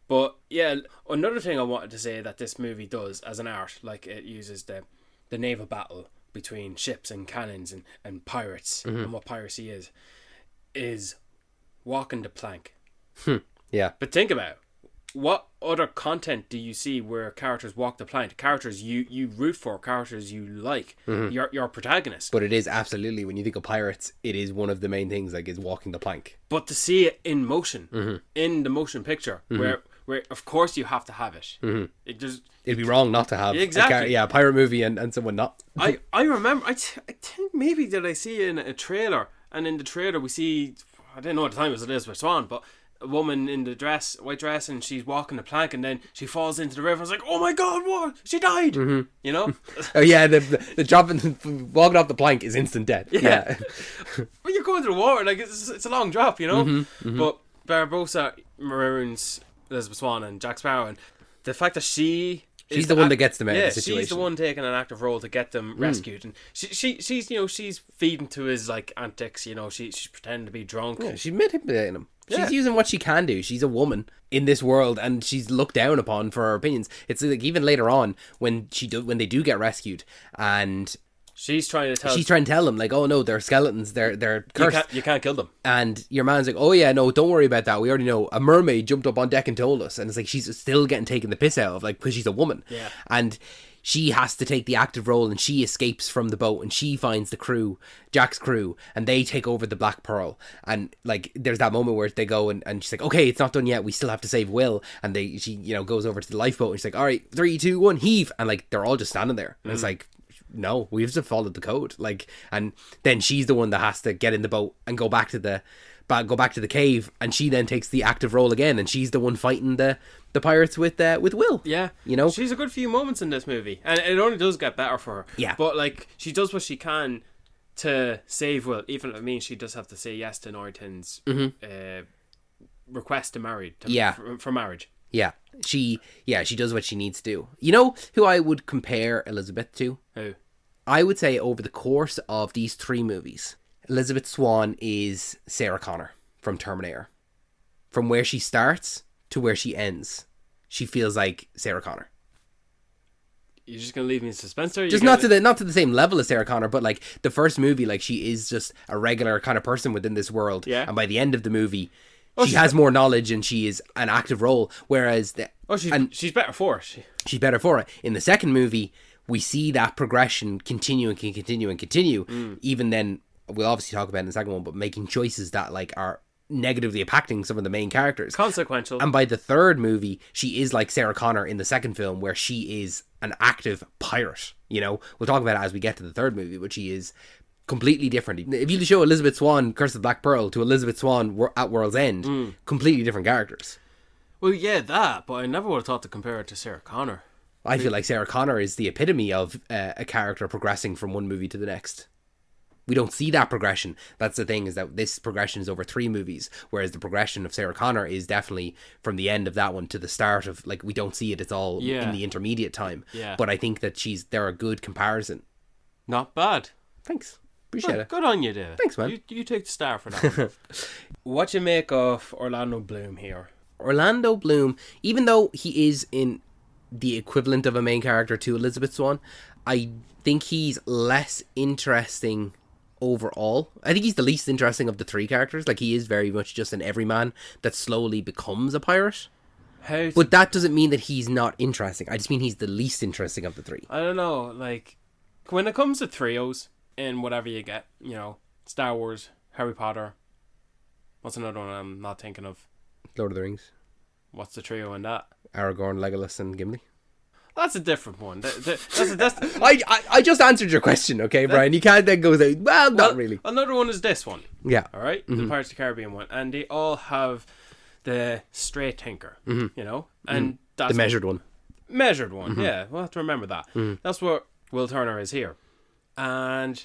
But yeah, another thing I wanted to say that this movie does as an art, like it uses the naval battle between ships and cannons and pirates and what piracy is walking the plank. Yeah. But think about it. What other content do you see where characters walk the plank? Characters you root for, characters you like, your protagonist. But it is absolutely, when you think of pirates, it is one of the main things, like, is walking the plank. But to see it in motion, in the motion picture, where of course you have to have it. It'd be wrong not to have a pirate movie and someone not. I remember, I think maybe did I see it in a trailer, and in the trailer we see, I didn't know at the time it was Elizabeth Swann, but a woman in the white dress, and she's walking the plank, and then she falls into the river. It's like, oh my god, what? She died. You know? Oh yeah, the dropping, walking off the plank is instant death. Yeah. When you're going through the water, like it's a long drop, you know. But Barbossa maroons Elizabeth Swann and Jack Sparrow, and the fact that she's the one that gets them out of the situation. She's the one taking an active role to get them rescued, and she's you know, she's feeding to his like antics. You know, she's pretending to be drunk. Yeah, she's manipulating him. She's using what she can do. She's a woman in this world, and she's looked down upon for her opinions. It's like even later on when they do get rescued, and she's trying to tell them, like, oh no, they're skeletons, they're cursed. You can't kill them. And your man's like, oh yeah, no, don't worry about that. We already know. A mermaid jumped up on deck and told us. And it's like she's still getting taken the piss out of, like, because she's a woman. Yeah. And she has to take the active role, and she escapes from the boat, and she finds the crew, Jack's crew, and they take over the Black Pearl. And like, there's that moment where they go and she's like, okay, it's not done yet, we still have to save Will. And she you know, goes over to the lifeboat, and she's like, all right, 3, 2, 1, heave. And like, they're all just standing there, and it's like, no, we have to follow the code. Like, and then she's the one that has to get in the boat and go back to the cave, and she then takes the active role again, and she's the one fighting the pirates with Will. Yeah, you know, she's a good few moments in this movie, and it only does get better for her. Yeah, but like, she does what she can to save Will, even if it means she does have to say yes to Norrington's request to marry. For marriage. Yeah, she does what she needs to do. You know who I would compare Elizabeth to? Who? I would say over the course of these 3 movies, Elizabeth Swann is Sarah Connor from Terminator. From where she starts to where she ends, she feels like Sarah Connor. You're just gonna leave me in suspense there? Just not to the same level as Sarah Connor, but like the first movie, like she is just a regular kind of person within this world. Yeah. And by the end of the movie, she has more knowledge and she is an active role. Whereas she's better for it. She's better for it. In the second movie, we see that progression continue. Even then, we'll obviously talk about it in the second one, but making choices that like are negatively impacting some of the main characters. Consequential. And by the third movie, she is like Sarah Connor in the second film, where she is an active pirate. You know, we'll talk about it as we get to the third movie, but she is completely different. If you show Elizabeth Swann, Curse of the Black Pearl, to Elizabeth Swann at World's End, completely different characters. Well, yeah, that, but I never would have thought to compare it to Sarah Connor. I feel like Sarah Connor is the epitome of a character progressing from one movie to the next. We don't see that progression. That's the thing, is that this progression is over 3 movies, whereas the progression of Sarah Connor is definitely from the end of that one to the start of, like, we don't see it. It's all in the intermediate time. Yeah. But I think that they're a good comparison. Not bad. Thanks. Appreciate it. Good on you, David. Thanks, man. You take the star for that one. What you make of Orlando Bloom here? Orlando Bloom, even though he is in the equivalent of a main character to Elizabeth Swann, I think he's less interesting overall. I think he's the least interesting of the 3 characters. Like, he is very much just an everyman that slowly becomes a pirate. But that doesn't mean that he's not interesting. I just mean he's the least interesting of the 3. I don't know, like, when it comes to trios in whatever you get, you know, Star Wars, Harry Potter, what's another one I'm not thinking of? Lord of the Rings. What's the trio in that? Aragorn, Legolas, and Gimli. That's a different one. I just answered your question, okay, Brian? You can't then go, well, not really. Another one is this one. Yeah. All right? The Pirates of the Caribbean one. And they all have the straight thinker, you know? And that's the measured one. Measured one, yeah. We'll have to remember that. That's what Will Turner is here. And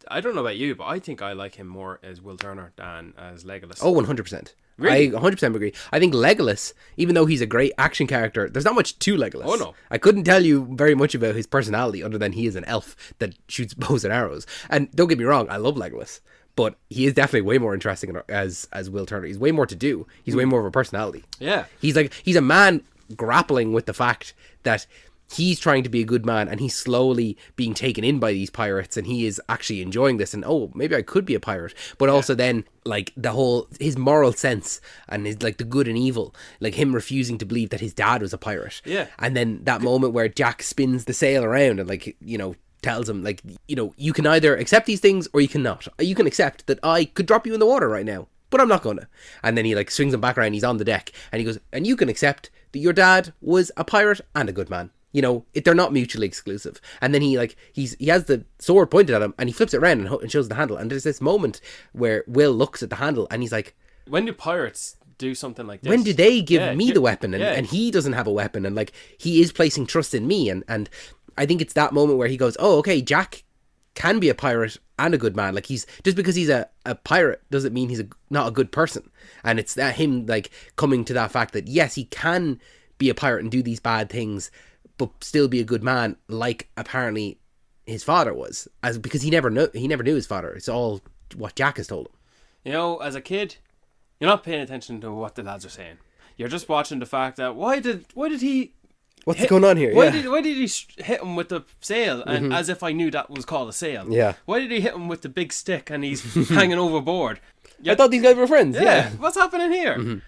I don't know about you, but I think I like him more as Will Turner than as Legolas. Oh, 100%. I 100% agree. I think Legolas, even though he's a great action character, there's not much to Legolas. Oh, no. I couldn't tell you very much about his personality other than he is an elf that shoots bows and arrows. And don't get me wrong, I love Legolas, but he is definitely way more interesting as Will Turner. He's way more to do. He's way more of a personality. Yeah. He's a man grappling with the fact that he's trying to be a good man and he's slowly being taken in by these pirates, and he is actually enjoying this, and maybe I could be a pirate. But also then, like, the whole, his moral sense and his, like, the good and evil, like him refusing to believe that his dad was a pirate. Yeah. And then that moment where Jack spins the sail around and, like, you know, tells him, like, you know, you can either accept these things or you cannot. You can accept that I could drop you in the water right now, but I'm not gonna. And then he, like, swings him back around, he's on the deck, and he goes, and you can accept that your dad was a pirate and a good man. You know, they're not mutually exclusive. And then he has the sword pointed at him, and he flips it around and shows the handle. And there's this moment where Will looks at the handle and he's like, when do pirates do something like this? when did they give me the weapon? And he doesn't have a weapon, and, like, he is placing trust in me. And I think it's that moment where he goes, oh, okay, Jack can be a pirate and a good man. Like, he's just because he's a pirate doesn't mean he's not a good person. And it's that him, like, coming to that fact that yes, he can be a pirate and do these bad things, but still be a good man, like apparently his father was, because he never knew his father. It's all what Jack has told him. You know, as a kid, you're not paying attention to what the lads are saying. You're just watching the fact that why did he? What's going on here? Why did he hit him with the sail? And as if I knew that was called a sail. Yeah. Why did he hit him with the big stick and he's hanging overboard? I thought these guys were friends. Yeah. What's happening here?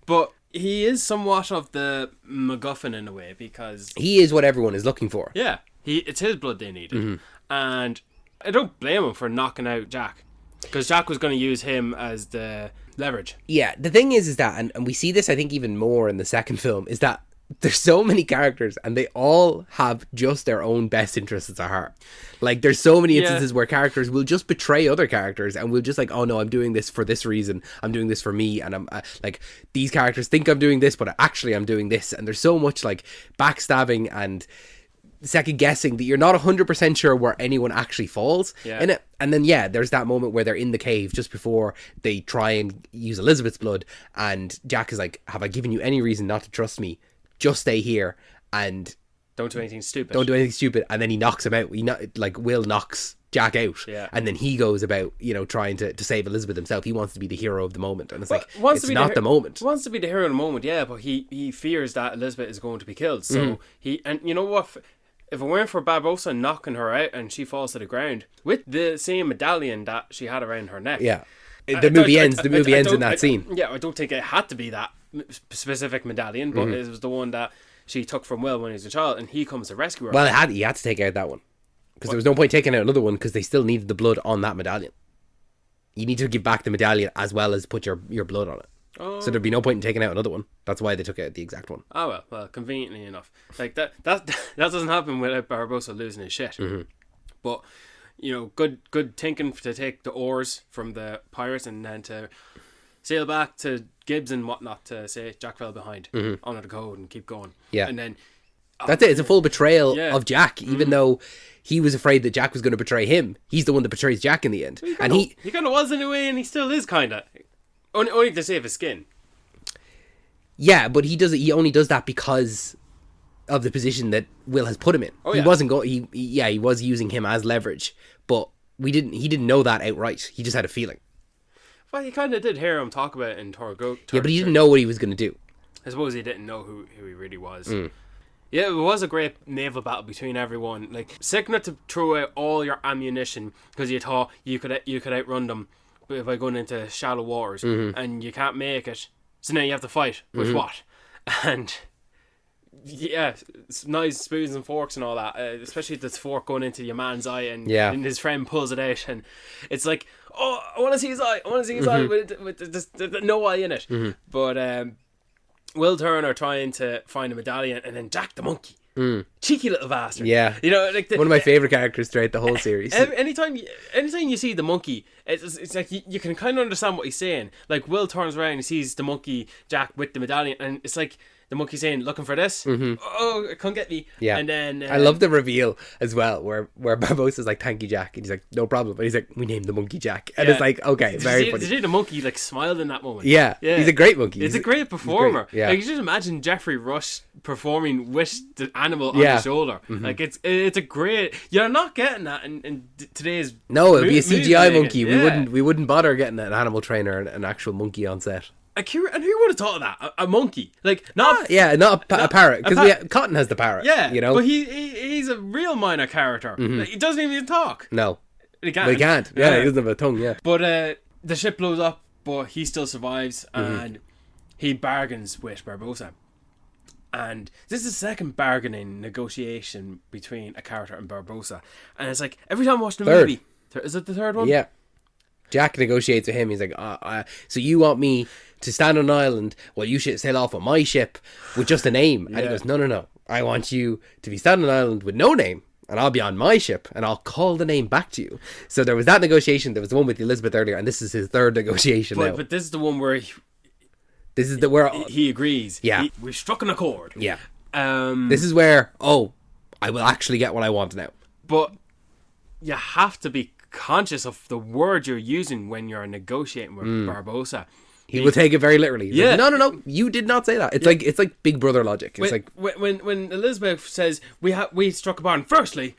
But he is somewhat of the MacGuffin in a way, because he is what everyone is looking for. Yeah, it's his blood they needed, and I don't blame him for knocking out Jack, because Jack was going to use him as the leverage. Yeah, the thing is that, and we see this I think even more in the second film, is that there's so many characters and they all have just their own best interests at heart. Like, there's so many instances where characters will just betray other characters and will just like, oh no, I'm doing this for this reason, I'm doing this for me, and I'm like, these characters think I'm doing this, but actually I'm doing this. And there's so much like backstabbing and second guessing that you're not 100% sure where anyone actually falls in it. And then there's that moment where they're in the cave just before they try and use Elizabeth's blood, and Jack is like, have I given you any reason not to trust me? Just stay here and don't do anything stupid. And then he knocks him out. Will knocks Jack out. Yeah. And then he goes about, you know, trying to save Elizabeth himself. He wants to be the hero of the moment. And it's it's not the moment. He wants to be the hero of the moment, yeah, but he fears that Elizabeth is going to be killed. So and you know what? If it weren't for Barbossa knocking her out and she falls to the ground with the same medallion that she had around her neck. Yeah. The movie ends in that scene. Yeah, I don't think it had to be that specific medallion, but it was the one that she took from Will when he was a child, and he comes to rescue her. Well, he had to take out that one, because there was no point taking out another one, because they still needed the blood on that medallion. You need to give back the medallion as well as put your blood on it. Oh. So there'd be no point in taking out another one. That's why they took out the exact one. Oh well, conveniently enough. Like that doesn't happen without Barbossa losing his shit. But you know, good thinking to take the oars from the pirates and then to sail back to Gibbs and whatnot to say Jack fell behind, honor the code and keep going. Yeah. And then that's it. It's a full betrayal of Jack, even though he was afraid that Jack was going to betray him. He's the one that betrays Jack in the end. He kind of was in a way, and he still is kind of only to save his skin. Yeah, but he only does that because of the position that Will has put him in. He wasn't going. He was using him as leverage, but he didn't know that outright. He just had a feeling. Well, you kind of did hear him talk about it in Torgo. Yeah, but he didn't know what he was going to do. I suppose he didn't know who he really was. Yeah, it was a great naval battle between everyone. Like, sick not to throw out all your ammunition because you thought you could outrun them by going into shallow waters, and you can't make it. So now you have to fight with what? And yeah, nice spoons and forks and all that, especially the fork going into your man's eye, and his friend pulls it out, and it's like, oh, I want to see his eye, with no eye in it. But Will Turner trying to find a medallion, and then Jack the monkey, cheeky little bastard. Yeah, you know, like one of my favorite characters throughout the whole series. Anytime you see the monkey, it's like you can kind of understand what he's saying. Like, Will turns around and sees the monkey Jack with the medallion, and it's like the monkey saying, "Looking for this? Oh, come get me!" Yeah. And then I love the reveal as well, where Barbossa's like, "Thank you, Jack," and he's like, "No problem," and he's like, "We named the monkey Jack," and it's like, okay, very funny. Did you see the monkey like smiled in that moment? Yeah, he's a great monkey. He's a great performer. Great. Yeah, like, you just imagine Jeffrey Rush performing with the animal on the shoulder. Like it's a great. You're not getting that in today's. No, it'd be a CGI movie monkey. We wouldn't bother getting an animal trainer and an actual monkey on set. And who would have thought of that? A monkey, like not not a parrot, because Cotton has the parrot. Yeah, you know, but he's a real minor character. Like, he doesn't even talk. No, he can't. But he can't. Yeah, he doesn't have a tongue. Yeah, but the ship blows up, but he still survives, and he bargains with Barbossa. And this is the second bargaining negotiation between a character and Barbossa, and it's like every time I watch the movie, is it the third one? Yeah. Jack negotiates with him. He's like, so you want me to stand on an island while you should sail off on my ship with just a name? And he goes, no. I want you to be standing on an island with no name, and I'll be on my ship, and I'll call the name back to you. So there was that negotiation. There was the one with Elizabeth earlier, and this is his third negotiation now. But this is the one where he agrees. Yeah. We've struck an accord. Yeah. This is where, I will actually get what I want now. But you have to be conscious of the word you're using when you're negotiating with Barbossa. He will take it very literally. He's like, no, you did not say that. It's like Big Brother logic. It's when Elizabeth says we struck a bargain. Firstly,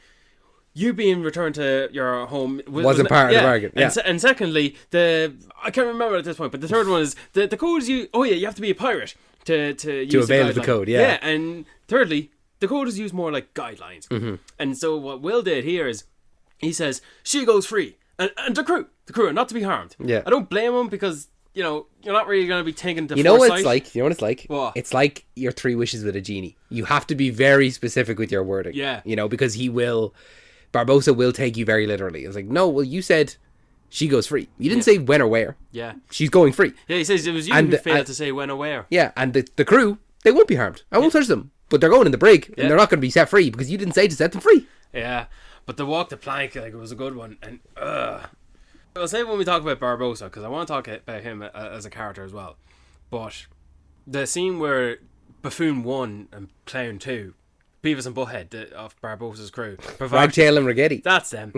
you being returned to your home wasn't part of the bargain. Yeah. And secondly, I can't remember at this point, but the third one is the code is you have to be a pirate to use avail of the code. Yeah. And thirdly, the code is used more like guidelines. And so what Will did here is he says she goes free, and the crew are not to be harmed. Yeah. I don't blame him because you're not really going to be taking the. You know what it's like. What? It's like your 3 wishes with a genie. You have to be very specific with your wording. Yeah. Because Barbossa will take you very literally. It's like, no, well, you said she goes free. You didn't say when or where. Yeah. She's going free. Yeah, he says it was you who failed to say when or where. Yeah, and the crew, they won't be harmed. I won't touch them. But they're going in the brig, and they're not going to be set free because you didn't say to set them free. Yeah. But the walk the plank, like, it was a good one, and I'll say when we talk about Barbossa, because I want to talk about him as a character as well. But the scene where Buffoon 1 and Clown 2, Beavis and Butthead of Barbossa's crew, Ragtail and Raggedy, that's them.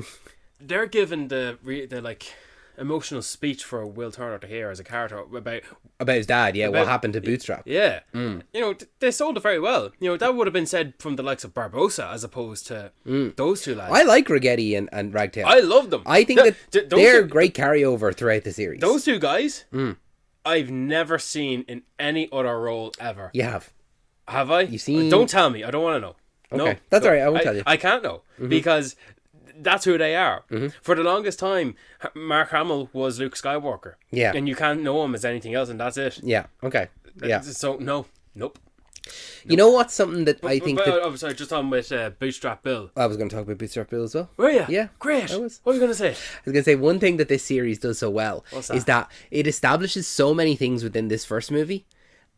They're given the like emotional speech for Will Turner to hear as a character about his dad. Yeah, what happened to Bootstrap? Yeah, they sold it very well. That would have been said from the likes of Barbossa as opposed to those two lads. I like Raggedy and Ragtail. I love them. I think that they're great carryover throughout the series. Those two guys, I've never seen in any other role ever. You have. Have I? You've seen? Don't tell me. I don't want to know. Okay, no, that's all right. I won't tell you. I can't know because that's who they are. For the longest time, Mark Hamill was Luke Skywalker. Yeah. And you can't know him as anything else, and that's it. Yeah. Okay. Yeah. So, nope. You know what's something that I think that... I'm sorry, just on with Bootstrap Bill. I was going to talk about Bootstrap Bill as well. Were you? Yeah. Great. I was. What were you going to say? I was going to say, one thing that this series does so well What's is that it establishes so many things within this first movie,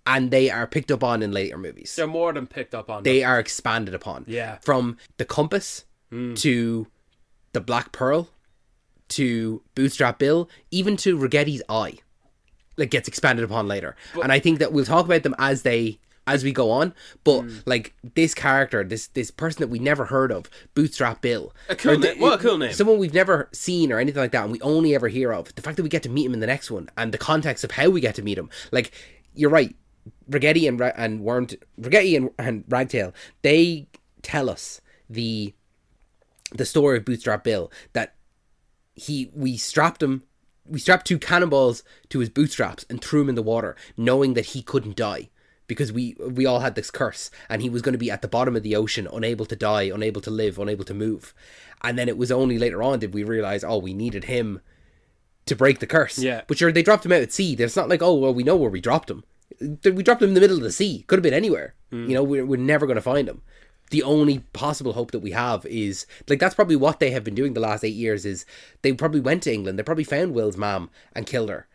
and they are picked up on in later movies. They're more than picked up on. They are expanded upon. Yeah. From the compass to the Black Pearl to Bootstrap Bill, even to Raggedi's eye, like, gets expanded upon later. And I think that we'll talk about them as we go on, but like this character, this person that we never heard of, Bootstrap Bill. What a cool name. Someone we've never seen or anything like that, and we only ever hear of. The fact that we get to meet him in the next one, and the context of how we get to meet him. Like, you're right, Raggedy and Ragtail, they tell us the story of Bootstrap Bill, that we strapped 2 cannonballs to his bootstraps and threw him in the water, knowing that he couldn't die, because we all had this curse, and he was going to be at the bottom of the ocean, unable to die, unable to live, unable to move. And then it was only later on did we realize, we needed him to break the curse. Yeah. But sure, they dropped him out at sea. It's not like, we know where we dropped him. We dropped him in the middle of the sea. Could have been anywhere. We're never going to find him. The only possible hope that we have is, like, that's probably what they have been doing the last 8 years, is they probably went to England. They probably found Will's mom and killed her.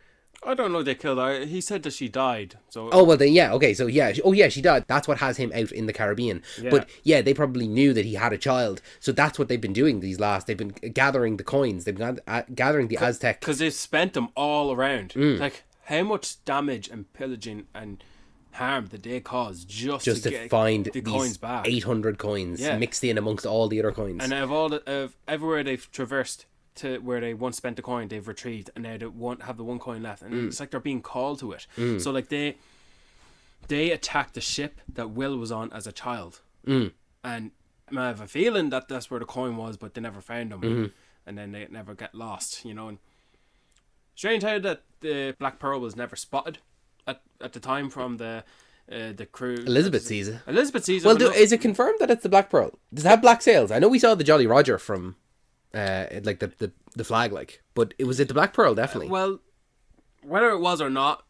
I don't know they killed her. He said that she died. So. Oh, well then, yeah, okay, so yeah. She died. That's what has him out in the Caribbean. Yeah. But yeah, they probably knew that he had a child. So that's what they've been doing they've been gathering the coins. They've been gathering the Aztec. Because they've spent them all around. Like, how much damage and pillaging and harm that they caused just to get find the these coins back. 800 coins mixed in amongst all the other coins. And of everywhere they've traversed to where they once spent the coin, they've retrieved, and now they won't have the one coin left, and it's like they're being called to it. So like they attacked the ship that Will was on as a child, and I have a feeling that that's where the coin was, but they never found them, and then they never get lost, you know. And strange how that the Black Pearl was never spotted at the time from the crew. Elizabeth sees it. Well, is it confirmed that it's the Black Pearl? Does it have black sails? I know we saw the Jolly Roger from like the flag, like, but was it the Black Pearl? Definitely. Well, whether it was or not,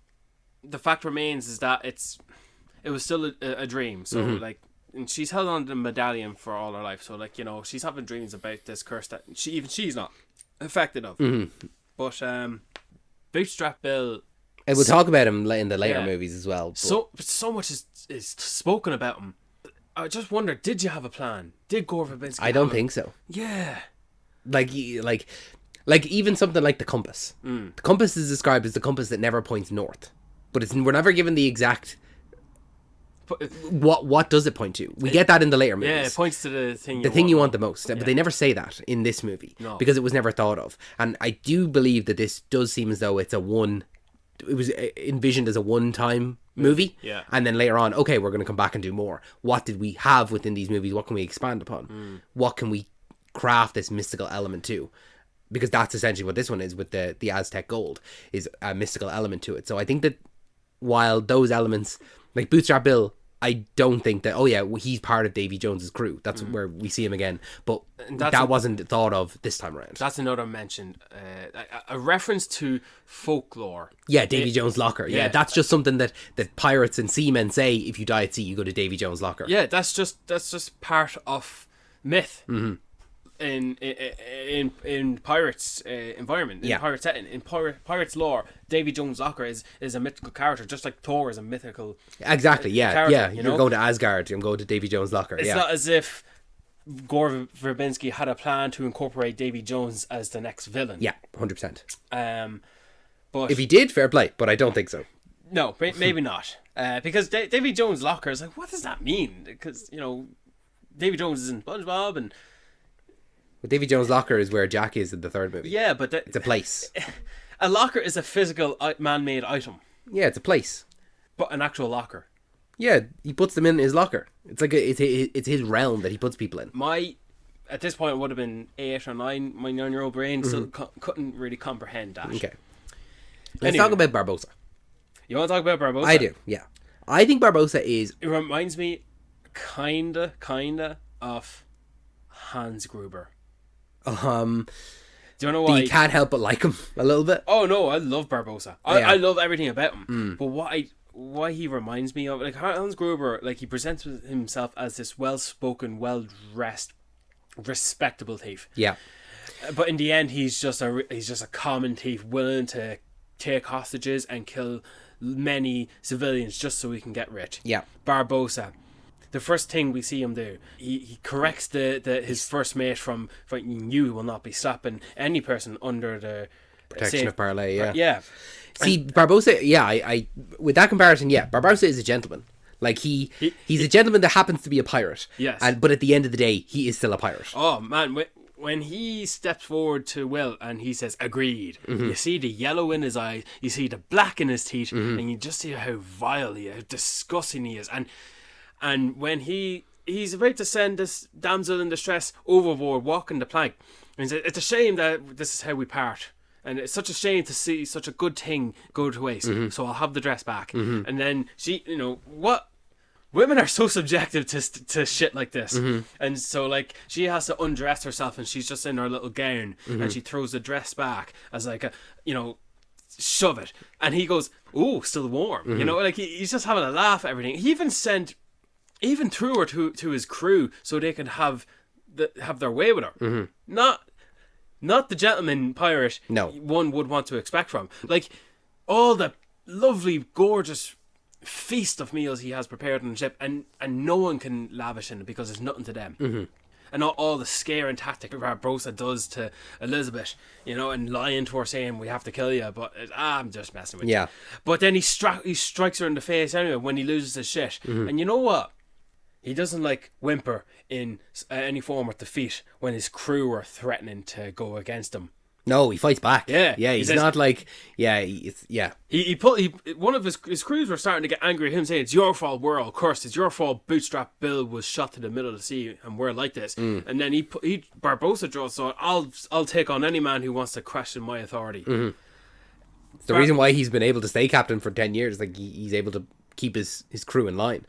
the fact remains is that it was still a dream. So like, and she's held on to the medallion for all her life. So like, you know, she's having dreams about this curse that she's not affected of. But Bootstrap Bill. And we'll talk about him in the later movies as well. But. So much is spoken about him. I just wonder, did you have a plan? Did Gore Verbinski? I don't think so. Yeah. Like even something like the compass. The compass is described as the compass that never points north, but we're never given the exact. What does it point to? We get that in the later movies. Yeah, it points to the thing. You want the most, but they never say that in this movie because it was never thought of. And I do believe that this does seem as though it was envisioned as a one-time movie, and then later on, okay, we're going to come back and do more. What did we have within these movies? What can we expand upon? What can we craft this mystical element to? Because that's essentially what this one is with the Aztec gold, is a mystical element to it. So I think that while those elements, like Bootstrap Bill, I don't think that, he's part of Davy Jones's crew. That's where we see him again. But that wasn't thought of this time around. That's another mention. A reference to folklore. Yeah, Davy Jones' locker. Yeah, that's just something that pirates and seamen say. If you die at sea, you go to Davy Jones' locker. Yeah, that's just part of myth. In pirates environment, in pirate setting, in pirates lore, Davy Jones' locker is a mythical character, just like Thor is a mythical. Exactly. character, You're going to Asgard. You're going to Davy Jones' locker. It's not as if Gore Verbinski had a plan to incorporate Davy Jones as the next villain. Yeah, 100%. But if he did, fair play. But I don't think so. No, maybe not. Because Davy Jones' locker is like, what does that mean? Because Davy Jones is in SpongeBob and. Well, Davy Jones' locker is where Jack is in the third movie. Yeah, but it's a place. A locker is a physical man-made item. Yeah, it's a place. But an actual locker. Yeah, he puts them in his locker. It's like it's his realm that he puts people in. At this point, it would have been 8 or 9. My 9-year-old brain still couldn't really comprehend that. Okay. Let's talk about Barbossa. You want to talk about Barbossa? I do. Yeah, I think Barbossa is. It reminds me, kinda of Hans Gruber. Do you know why? You can't help but like him a little bit. Oh no, I love Barbossa. I love everything about him. But why he reminds me of, like, Hans Gruber, like, he presents himself as this well-spoken, well-dressed, respectable thief. Yeah. But in the end, he's just a common thief, willing to take hostages and kill many civilians just so he can get rich. Yeah. Barbossa. The first thing we see him do, he corrects his first mate from you will not be slapping any person under the protection of Parlay. Yeah. Yeah. See, Barbossa. Yeah, I with that comparison, yeah, Barbossa is a gentleman. Like he's a gentleman that happens to be a pirate. Yes. But at the end of the day, he is still a pirate. Oh man, when he steps forward to Will and he says agreed, you see the yellow in his eyes, you see the black in his teeth, and you just see how vile how disgusting he is, and when he's about to send this damsel in distress overboard, walking the plank, and he says, it's a shame that this is how we part, and it's such a shame to see such a good thing go to waste, so I'll have the dress back. And then she, what? Women are so subjective to shit like this. And so, like, she has to undress herself and she's just in her little gown and she throws the dress back as like a, shove it. And he goes, ooh, still warm. Like, he's just having a laugh at everything. He even threw her to his crew so they could have their way with her. Not the gentleman pirate one would want to expect from. Like, all the lovely, gorgeous feast of meals he has prepared on the ship, and no one can lavish in it because there's nothing to them. and all the scaring tactic Barbossa does to Elizabeth, you know, and lying to her saying we have to kill you, but I'm just messing with you. But then he strikes her in the face anyway when he loses his shit. And you know what? He doesn't like whimper in any form of defeat when his crew are threatening to go against him. No, he fights back. Yeah, he's not like One of his crews were starting to get angry at him, saying it's your fault, we're all cursed. It's your fault. Bootstrap Bill was shot to the middle of the sea, and we're like this. And then Barbossa draws sword. I'll take on any man who wants to question my authority. It's the reason why he's been able to stay captain for 10 years. Like he's able to keep his crew in line.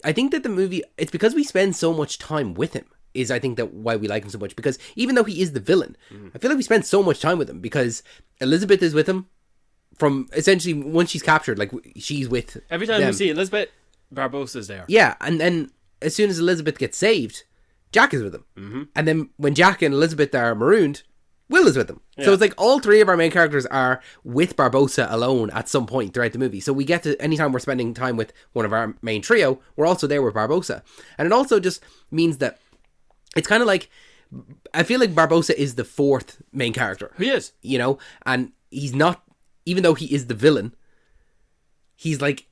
I think that the movie, it's because we spend so much time with him. Is I think that why we like him so much, because even though he is the villain, I feel like we spend so much time with him because Elizabeth is with him from essentially once she's captured, like she's with every time them. we see Elizabeth, Barbossa's there. Yeah, and then as soon as Elizabeth gets saved, Jack is with him, and then when Jack and Elizabeth are marooned, Will is with them. So it's like all three of our main characters are with Barbossa alone at some point throughout the movie. So we get to, anytime we're spending time with one of our main trio, we're also there with Barbossa, and it also just means that it's kind of like, I feel like Barbossa is the fourth main character. He is. You know, and he's not, even though he is the villain, he's like,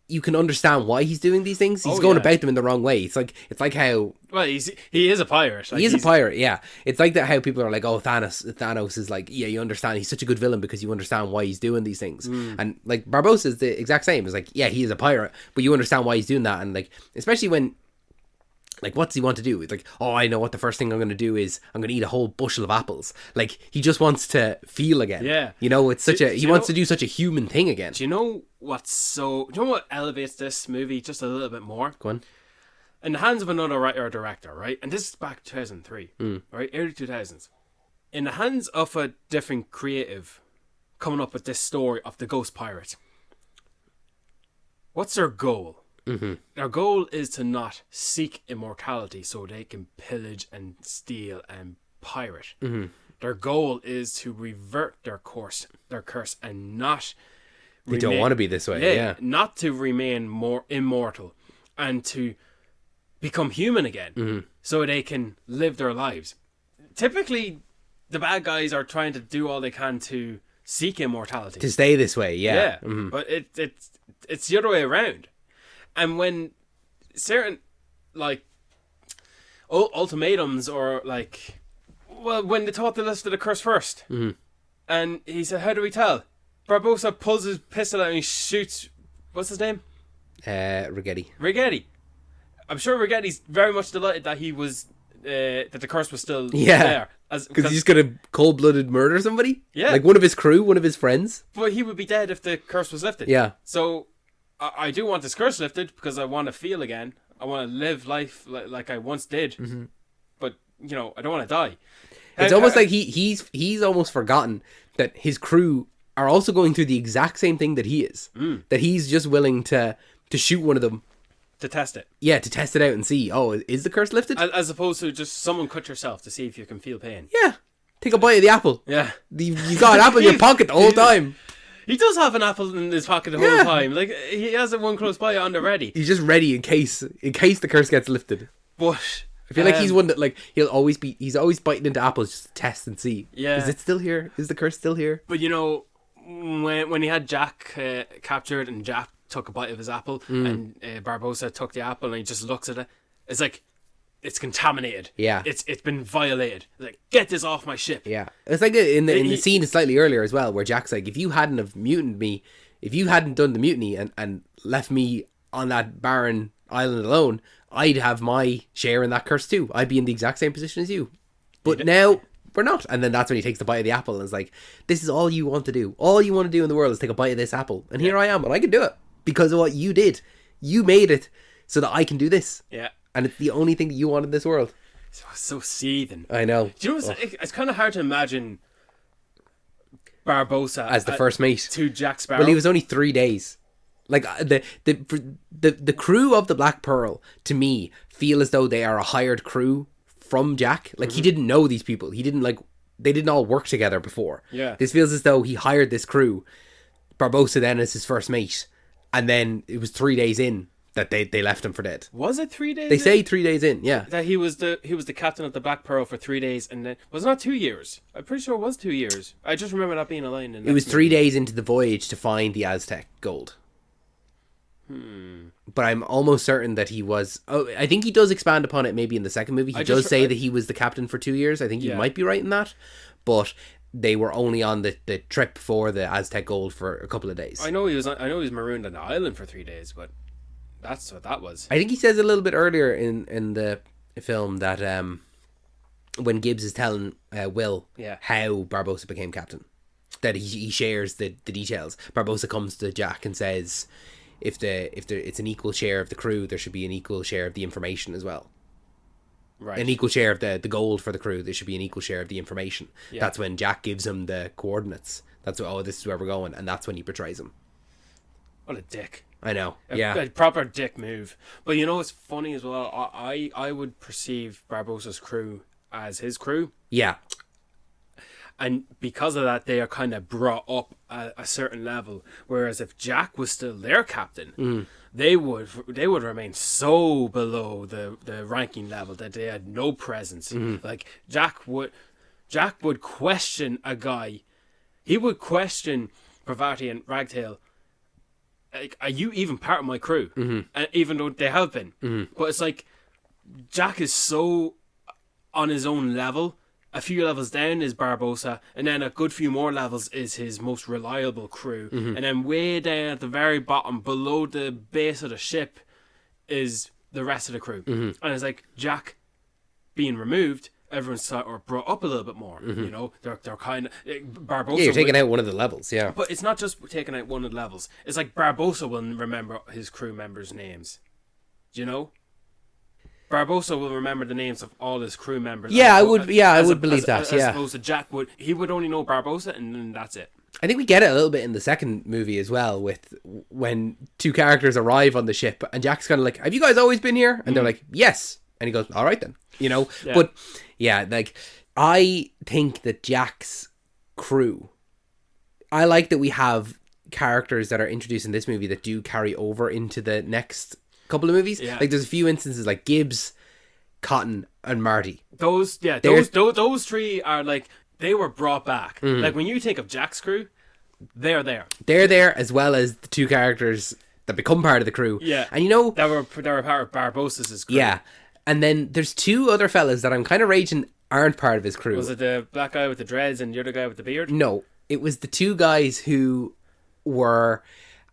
you can understand why he's doing these things. He's going about them in the wrong way. It's like how... Well, he is a pirate. Like, he is a pirate, yeah. It's like that how people are like, oh, Thanos is like, yeah, you understand. He's such a good villain because you understand why he's doing these things. And like Barbossa is the exact same. It's like, yeah, he is a pirate, but you understand why he's doing that. And like, especially when... Like, what does he want to do? It's like, oh, I know what the first thing I'm going to do is I'm going to eat a whole bushel of apples. Like, he just wants to feel again. Yeah. You know, it's he wants to do such a human thing again. Do you know do you know what elevates this movie just a little bit more? Go on. In the hands of another writer or director, right? And this is back 2003, right? Early 2000s. In the hands of a different creative coming up with this story of the Ghost Pirate. What's their goal? Their goal is to not seek immortality so they can pillage and steal and pirate. Their goal is to revert their curse and not... They don't want to be this way, yeah. Not to remain more immortal and to become human again so they can live their lives. Typically, the bad guys are trying to do all they can to seek immortality. To stay this way, yeah. But it's the other way around. And when certain, like, ultimatums or, like, well, when they thought they listed the curse first, and he said, how do we tell? Barbossa pulls his pistol out and he shoots, what's his name? Righetti. I'm sure Righetti's very much delighted that he was, that the curse was still there. Because he's going to cold-blooded murder somebody? Yeah. Like one of his crew, one of his friends? But he would be dead if the curse was lifted. Yeah. So... I do want this curse lifted because I want to feel again. I want to live life like I once did. But, you know, I don't want to die. It's almost like he's almost forgotten that his crew are also going through the exact same thing that he is. That he's just willing to shoot one of them. To test it. Yeah, to test it out and see, oh, is the curse lifted? As opposed to just someone cut yourself to see if you can feel pain. Yeah. Take a bite of the apple. Yeah. You got an apple in your pocket the whole time. He does have an apple in his pocket the whole time. Like, he has one close by on the ready. He's just ready in case the curse gets lifted. But I feel like he's one that, like, he's always biting into apples just to test and see. Yeah. Is it still here? Is the curse still here? But, you know, when he had Jack captured and Jack took a bite of his apple and Barbossa took the apple and he just looks at it, it's like, it's contaminated. Yeah. It's been violated. It's like, get this off my ship. Yeah. It's like in the scene slightly earlier as well, where Jack's like, if you hadn't have mutinied me, if you hadn't done the mutiny and left me on that barren island alone, I'd have my share in that curse too. I'd be in the exact same position as you. But now we're not. And then that's when he takes the bite of the apple and is like, this is all you want to do. All you want to do in the world is take a bite of this apple. And here I am, and I can do it because of what you did. You made it so that I can do this. Yeah. And it's the only thing that you want in this world. So seething. I know. Do you know what's, it's kind of hard to imagine Barbossa as the first mate to Jack Sparrow. Well, he was only 3 days. Like the crew of the Black Pearl, to me, feel as though they are a hired crew from Jack. Like he didn't know these people. He didn't they didn't all work together before. Yeah. This feels as though he hired this crew. Barbossa then as his first mate, and then it was 3 days in that they left him for dead. Was it 3 days? They say 3 days in, yeah. that he was the captain of the Black Pearl for 3 days, and then was it not 2 years? I'm pretty sure it was 2 years. I just remember that being a line. It was 3 days into the voyage to find the Aztec gold. But I'm almost certain that he was. Oh, I think he does expand upon it maybe in the second movie. He does say that he was the captain for 2 years. I think you might be right in that. But they were only on the trip for the Aztec gold for a couple of days. I know he was marooned on the island for 3 days, but that's what that was. I think he says a little bit earlier in the film that when Gibbs is telling Will how Barbossa became captain, that he shares the details. Barbossa comes to Jack and says, if it's an equal share of the crew, there should be an equal share of the information as well. Right. An equal share of the gold for the crew. There should be an equal share of the information. Yeah. That's when Jack gives him the coordinates. That's this is where we're going, and that's when he betrays him. What a dick. I know. A proper dick move. But you know what's funny as well? I would perceive Barbossa's crew as his crew. Yeah. And because of that, they are kind of brought up at a certain level. Whereas if Jack was still their captain, they would remain so below the ranking level that they had no presence. Like Jack would question a guy. He would question Parvati and Ragtail. Like, are you even part of my crew? And even though they have been, but it's like Jack is so on his own level. A few levels down is Barbossa, and then a good few more levels is his most reliable crew. And then way down at the very bottom, below the base of the ship, is the rest of the crew. And it's like Jack being removed, everyone's sort of brought up a little bit more. You know, they're kind of Barbossa. Yeah, you're taking out one of the levels. Yeah, but it's not just taking out one of the levels. It's like Barbossa will remember his crew members' names. Do you know? Barbossa will remember the names of all his crew members. Yeah, I would believe that. As opposed to Jack he would only know Barbossa, and then that's it. I think we get it a little bit in the second movie as well, with when two characters arrive on the ship, and Jack's kind of like, "Have you guys always been here?" And they're like, "Yes." And he goes, "All right then," you know. Yeah. But yeah, like I think that Jack's crew. I like that we have characters that are introduced in this movie that do carry over into the next couple of movies. Like there's a few instances like Gibbs, Cotton, and Marty. Those three are like, they were brought back. Like when you think of Jack's crew, they're there. They're there, as well as the two characters that become part of the crew. Yeah, and you know that were part of Barbossa's crew. Yeah, and then there's two other fellas that I'm kind of raging aren't part of his crew. Was it the black guy with the dreads and the other guy with the beard? No, it was the two guys who were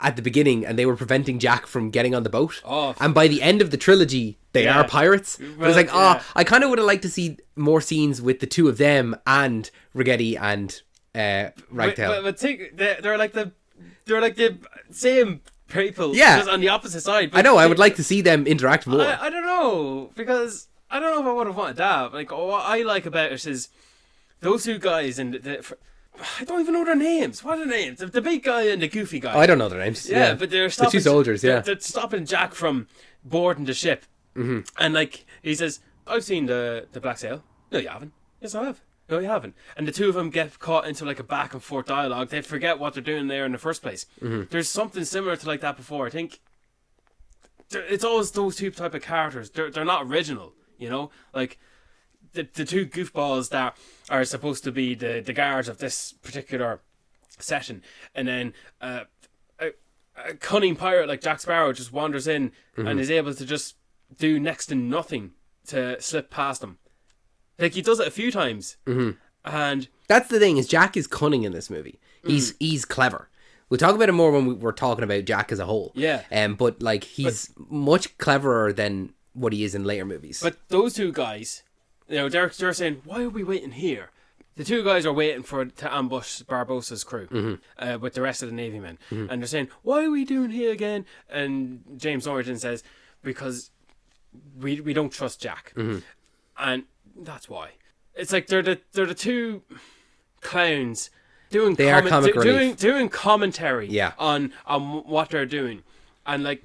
at the beginning, and they were preventing Jack from getting on the boat. Oh, and by the end of the trilogy, they are pirates. But it's like, I kind of would have liked to see more scenes with the two of them and Rigetti and Ragtail. But think they're like the same people, just on the opposite side. But I know. I would like to see them interact more. I don't know, because I don't know if I would have wanted that. Like, what I like about it is those two guys and I don't even know their names. What are their names? The big guy and the goofy guy. Oh, I don't know their names. Yeah, but they're stopping the two soldiers. They're stopping Jack from boarding the ship. And like he says, "I've seen the Black Sail." No, you haven't. Yes, I have. No, you haven't. And the two of them get caught into like a back and forth dialogue. They forget what they're doing there in the first place. There's something similar to like that before. I think it's always those two type of characters. They're not original. You know, like. The two goofballs that are supposed to be the guards of this particular session, and then a cunning pirate like Jack Sparrow just wanders in and is able to just do next to nothing to slip past them. Like he does it a few times, and that's the thing is Jack is cunning in this movie. He's clever. We'll talk about it more when we're talking about Jack as a whole. Yeah. But like he's much cleverer than what he is in later movies. But those two guys. You know, they're saying, why are we waiting here? The two guys are waiting to ambush Barbossa's crew with the rest of the Navy men. And they're saying, why are we doing here again? And James Norton says, because we don't trust Jack. And that's why. It's like they're the two clowns doing commentary on what they're doing. And like,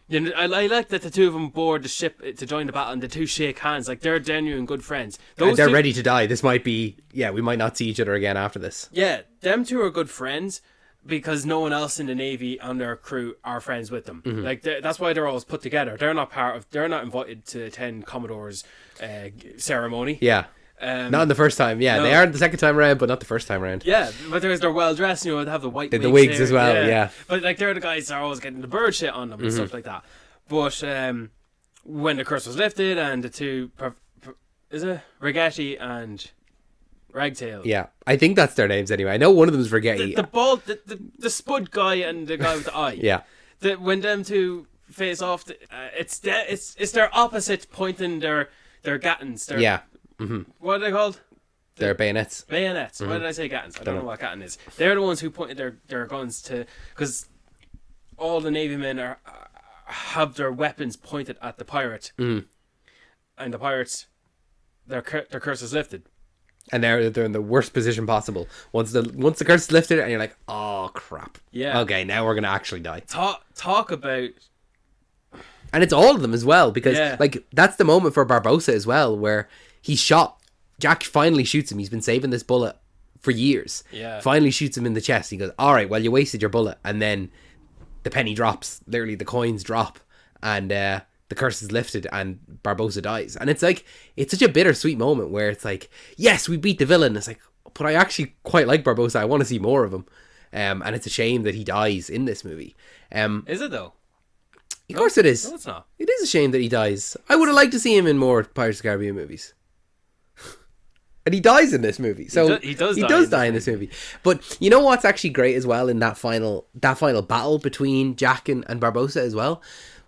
you know, I like that the two of them board the ship to join the battle, and the two shake hands like they're genuine good friends. And they're ready to die. This might be, we might not see each other again after this. Yeah, them two are good friends, because no one else in the Navy and their crew are friends with them. Like that's why they're always put together. They're not invited to attend Commodore's ceremony. Yeah. Not the first time. Yeah, no. they are the second time around, but not the first time around. Yeah, but they're well dressed. You know, they have the white The wigs wigs there. as well. Yeah. But like they're the guys that are always getting the bird shit on them and stuff like that. But when the curse was lifted and the two, is it Rigetti and Ragtail? Yeah, I think that's their names anyway. I know one of them is Rigetti. The bald, the spud guy and the guy with the eye. Yeah. When them two face off, it's their opposite pointing their gatons. Yeah. What are they called? Their bayonets. Bayonets. Why did I say gatons? I don't know what gatton is. They're the ones who pointed their guns to, because all the Navy men have their weapons pointed at the pirate, and the pirates, their curse is lifted. And they're in the worst position possible. Once the curse is lifted, and you're like, oh crap. Yeah. Okay, now we're gonna actually die. Talk about. And it's all of them as well, because Yeah. like that's the moment for Barbossa as well, where he's shot. Jack finally shoots him. He's been saving this bullet for years. Yeah. Finally shoots him in the chest. He goes, all right, well, you wasted your bullet. And then the penny drops. Literally, the coins drop. And the curse is lifted and Barbossa dies. And it's like, it's such a bittersweet moment where it's like, yes, we beat the villain. It's like, but I actually quite like Barbossa. I want to see more of him. And it's a shame that he dies in this movie. Is it though? Of course it is. No, it's not. It is a shame that he dies. I would have liked to see him in more Pirates of the Caribbean movies. And he dies in this movie. So he does die in this movie. But you know what's actually great as well in that final battle between Jack and Barbossa as well?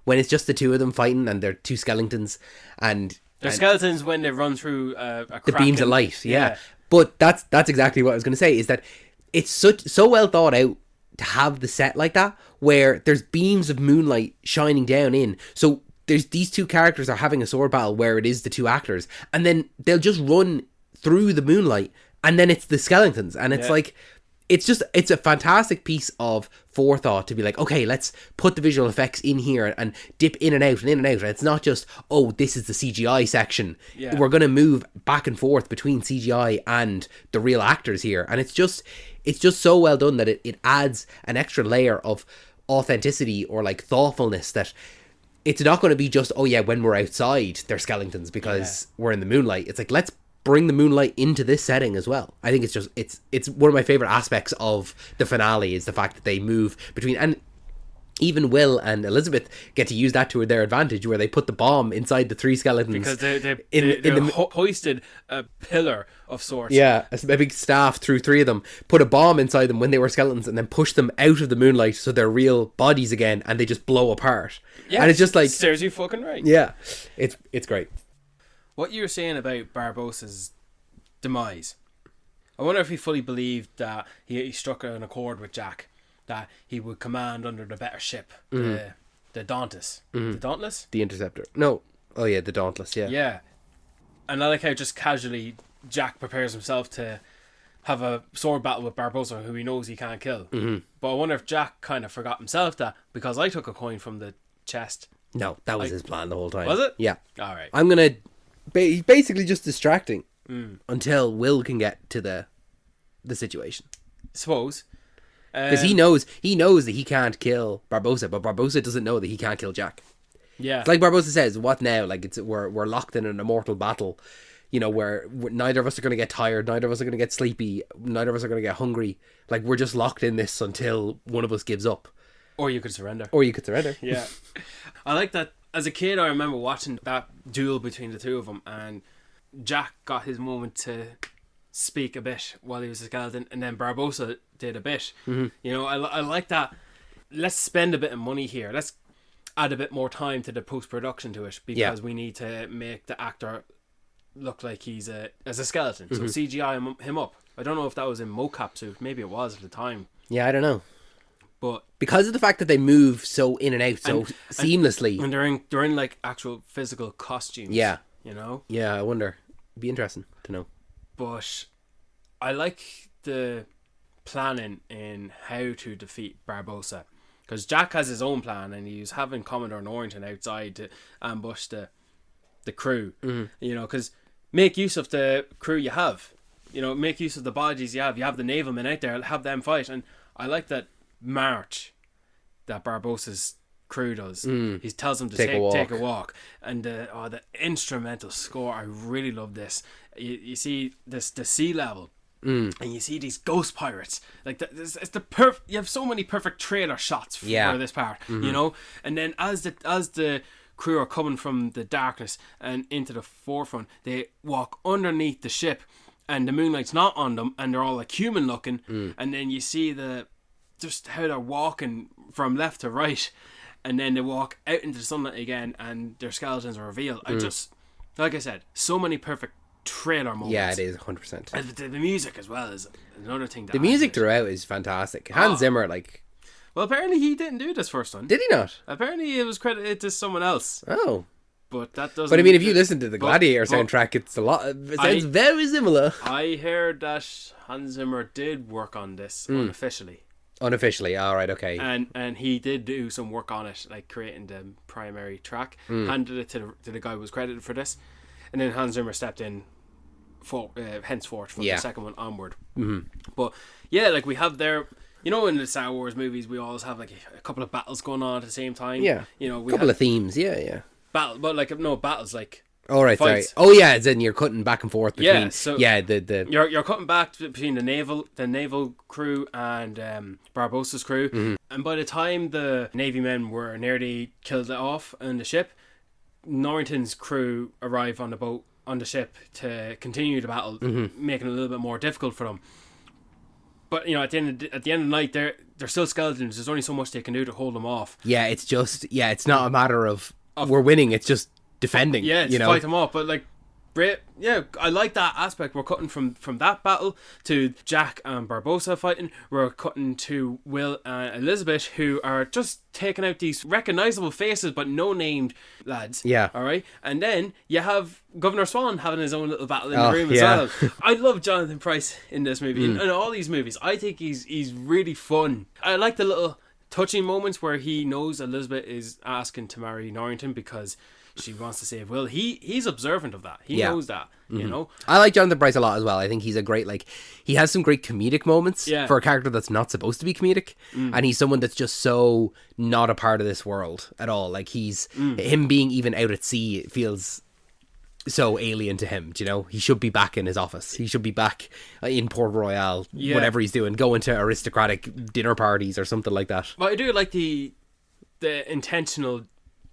When it's just the two of them fighting and they're two skeletons and They're skeletons when they run through a the crack beams of light. Yeah. But that's exactly what I was going to say, is that it's so well thought out to have the set like that, where there's beams of moonlight shining down in. So there's these two characters are having a sword battle where it is the two actors, and then they'll just run through the moonlight, and then it's the skeletons, and it's like it's a fantastic piece of forethought to be like, okay, let's put the visual effects in here and dip in and out and in and out. And it's not just, oh, this is the CGI section. Yeah. We're going to move back and forth between CGI and the real actors here. And it's just so well done that it adds an extra layer of authenticity or like thoughtfulness, that it's not going to be just, oh yeah, when we're outside, they're skeletons because we're in the moonlight. It's like, let's bring the moonlight into this setting as well. I think it's one of my favorite aspects of the finale, is the fact that they move between, and even Will and Elizabeth get to use that to their advantage, where they put the bomb inside the three skeletons because they hoisted a pillar of sorts. Yeah, a big staff through three of them, put a bomb inside them when they were skeletons, and then push them out of the moonlight so they're real bodies again, and they just blow apart. Yeah, and it's just like, serves you fucking right. Yeah, it's great. What you were saying about Barbossa's demise, I wonder if he fully believed that he struck an accord with Jack, that he would command under the better ship, the Dauntless. The Dauntless? The Interceptor. No. Oh yeah, the Dauntless, yeah. Yeah. And I like how just casually Jack prepares himself to have a sword battle with Barbossa, who he knows he can't kill. But I wonder if Jack kind of forgot himself that, because I took a coin from the chest. No, that was his plan the whole time. Was it? Yeah. Alright. I'm going to... He's basically just distracting until Will can get to the situation. Suppose. Because he knows that he can't kill Barbossa, but Barbossa doesn't know that he can't kill Jack. Yeah. It's like Barbossa says, what now? Like, we're locked in an immortal battle, you know, where neither of us are going to get tired, neither of us are going to get sleepy, neither of us are going to get hungry. Like, we're just locked in this until one of us gives up. Or you could surrender. Yeah. I like that. As a kid, I remember watching that duel between the two of them, and Jack got his moment to speak a bit while he was a skeleton, and then Barbossa did a bit. You know, I like that. Let's spend a bit of money here. Let's add a bit more time to the post-production to it, because we need to make the actor look like he's as a skeleton. So CGI him up. I don't know if that was in mocap suit. Maybe it was at the time. Yeah, I don't know. But because of the fact that they move so in and out so seamlessly, and they're in like actual physical costumes. Yeah. You know? Yeah, I wonder. It'd be interesting to know. But I like the planning in how to defeat Barbossa, because Jack has his own plan, and he's having Commodore Norrington outside to ambush the crew. You know, because make use of the crew you have. You know, make use of the bodies you have. You have the naval men out there, have them fight. And I like that march that Barbossa's crew does. He tells them to Take a a walk, and the instrumental score. I really love this. You see the sea level. And you see these ghost pirates, like it's the you have so many perfect trailer shots for this part, you know. And then as the crew are coming from the darkness and into the forefront, they walk underneath the ship, and the moonlight's not on them, and they're all like human looking. And then you see just how they're walking from left to right, and then they walk out into the sunlight again, and their skeletons are revealed. I just, like I said, so many perfect trailer moments. Yeah, it is 100%. And the music as well is another thing. The music throughout is fantastic. Hans Zimmer, like... Well, apparently he didn't do this first one. Did he not? Apparently it was credited to someone else. Oh. But that doesn't... But I mean, if you listen to the Gladiator soundtrack, it's a lot... It sounds very similar. I heard that Hans Zimmer did work on this unofficially. Unofficially, alright, okay. And he did do some work on it, like creating the primary track. Handed it to the guy who was credited for this. And then Hans Zimmer stepped in henceforth from the second one onward. But yeah, like we have there, you know, in the Star Wars movies we always have like a couple of battles going on at the same time. You know, we couple of themes. Battle, but like no battles like. Oh right, fights. sorry. Oh yeah, as in you're cutting back and forth between. You're cutting back between the naval crew and Barbossa's crew, and by the time the Navy men were nearly killed off on the ship, Norrington's crew arrive on the ship to continue the battle, making it a little bit more difficult for them. But you know, at the end of the night, they're still skeletons. There's only so much they can do to hold them off. Yeah, it's just it's not a matter of we're winning. It's just defending. Yeah, it's fight them off. But like, I like that aspect. We're cutting from that battle to Jack and Barbossa fighting. We're cutting to Will and Elizabeth, who are just taking out these recognizable faces but no named lads. Yeah. All right. And then you have Governor Swan having his own little battle in the room as well. I love Jonathan Pryce in this movie. In all these movies, I think he's really fun. I like the little touching moments where he knows Elizabeth is asking to marry Norrington because she wants to save Will. He's observant of that. He knows that, you know. I like Jonathan Pryce a lot as well. I think he's a great, like, he has some great comedic moments for a character that's not supposed to be comedic. And he's someone that's just so not a part of this world at all. Like, him being even out at sea feels so alien to him, you know. He should be back in his office. He should be back in Port Royal, whatever he's doing, going to aristocratic dinner parties or something like that. But I do like the intentional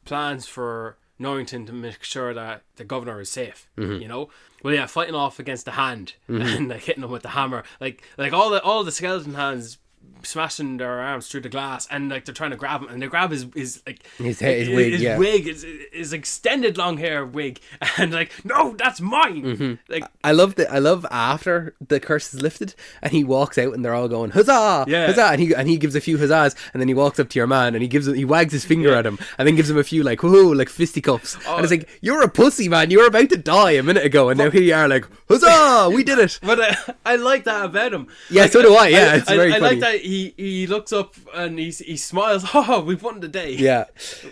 plans for Norrington to make sure that the governor is safe, you know. Well, yeah, fighting off against the hand and like hitting him with the hammer, like all the skeleton hands smashing their arms through the glass, and like they're trying to grab him, and they grab his like his wig, his extended long hair wig, and like, no, that's mine. Like I love after the curse is lifted and he walks out and they're all going huzzah, huzzah, and he gives a few huzzahs, and then he walks up to your man and he wags his finger at him and then gives him a few like whoo, like fisticuffs, and it's like, you're a pussy, man, you were about to die a minute ago, and now here you are like huzzah, we did it. But I like that about him. Yeah, like, so do I. Yeah, it's very funny. I like that he looks up and he smiles. Oh, we've won the day. Yeah,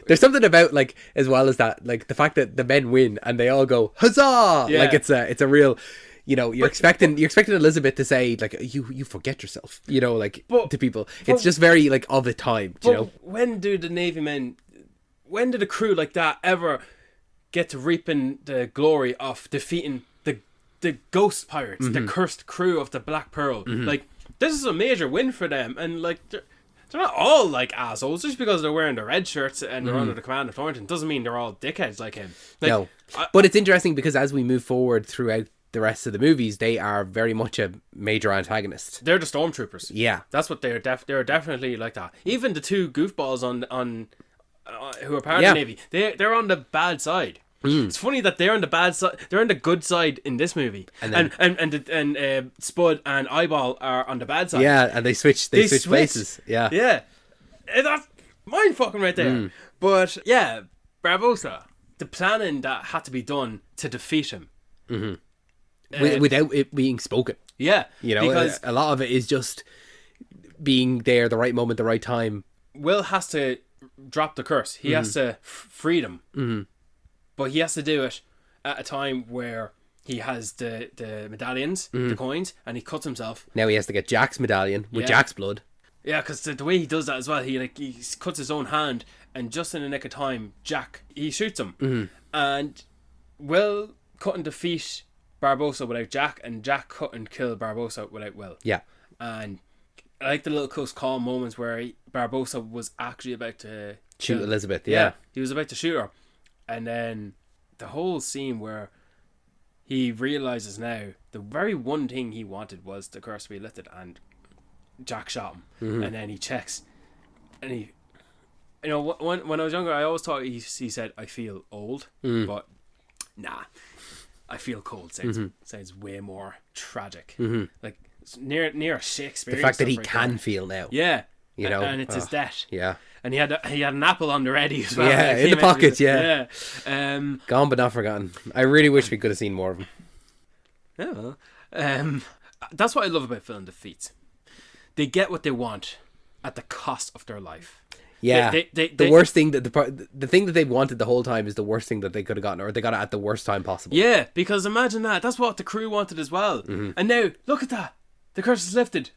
there's something about, like, as well as that, like the fact that the men win and they all go huzzah. Yeah. Like it's a real, you know, you're expecting Elizabeth to say like you forget yourself, you know, like to people. It's just very like of the time, you know. When do the Navy men, when did a crew like that ever get to reaping the glory of defeating the ghost pirates, the cursed crew of the Black Pearl? Like, this is a major win for them, and like they're not all like assholes. Just because they're wearing the red shirts and they're under the command of Thornton doesn't mean they're all dickheads like him. Like, no, but it's interesting because as we move forward throughout the rest of the movies, they are very much a major antagonist. They're the stormtroopers. Yeah, that's what they're. They're definitely like that. Even the two goofballs on who are part of the Navy, they're on the bad side. It's funny that they're on the bad side. They're on the good side in this movie, and Spud and Eyeball are on the bad side. Yeah, and they switch places. Yeah, that's mind fucking right there. But yeah, Barbossa, the planning that had to be done to defeat him, without it being spoken. Yeah, you know, because a lot of it is just being there, the right moment, the right time. Will has to drop the curse. He has to free them. But he has to do it at a time where he has the medallions, the coins, and he cuts himself. Now he has to get Jack's medallion with Jack's blood. Yeah, because the way he does that as well, he cuts his own hand, and just in the nick of time, Jack, he shoots him, and Will couldn't defeat Barbossa without Jack, and Jack couldn't kill Barbossa without Will. Yeah. And I like the little close call moments where Barbossa was actually about to Shoot Elizabeth. Yeah. He was about to shoot her, and then the whole scene where he realizes now the very one thing he wanted was the curse to be lifted, and Jack shot him, and then he checks, and he, when I was younger, I always thought he said, "I feel old," but nah, "I feel cold" sounds way more tragic, like it's near Shakespeare. The fact that he can feel now. Yeah, you know, and it's his death. Yeah, and he had an apple on the ready as well. Yeah, like, in the pocket. Yeah, yeah. Gone but not forgotten. I really wish we could have seen more of him. Yeah, well, that's what I love about film defeats. They get what they want at the cost of their life. Yeah, the worst thing that the thing that they wanted the whole time is the worst thing that they could have gotten, or they got it at the worst time possible. Yeah, because imagine that. That's what the crew wanted as well. And now look at that. The curse is lifted.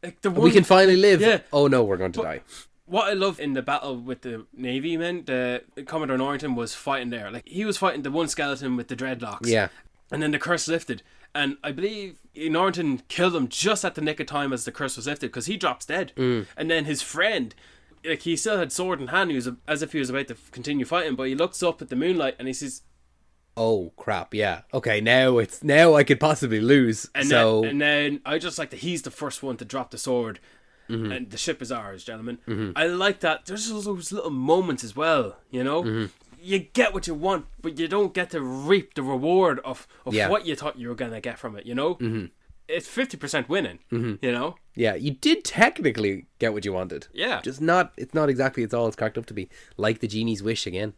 Like we can finally live. Yeah. Oh no, we're going to die. What I love in the battle with the Navy men, the Commodore Norrington was fighting there. Like he was fighting the one skeleton with the dreadlocks. Yeah. And then the curse lifted. And I believe Norrington killed him just at the nick of time as the curse was lifted, because he drops dead. And then his friend, like he still had sword in hand, he was as if he was about to continue fighting, but he looks up at the moonlight and he says, "Oh crap, yeah. Okay, now I could possibly lose." And then I just like that he's the first one to drop the sword. And the ship is ours, gentlemen. I like that. There's those little moments as well, you know? You get what you want, but you don't get to reap the reward of what you thought you were going to get from it, you know? It's 50% winning, you know? Yeah, you did technically get what you wanted. Yeah. Just it's not exactly all it's cracked up to be. Like the genie's wish again.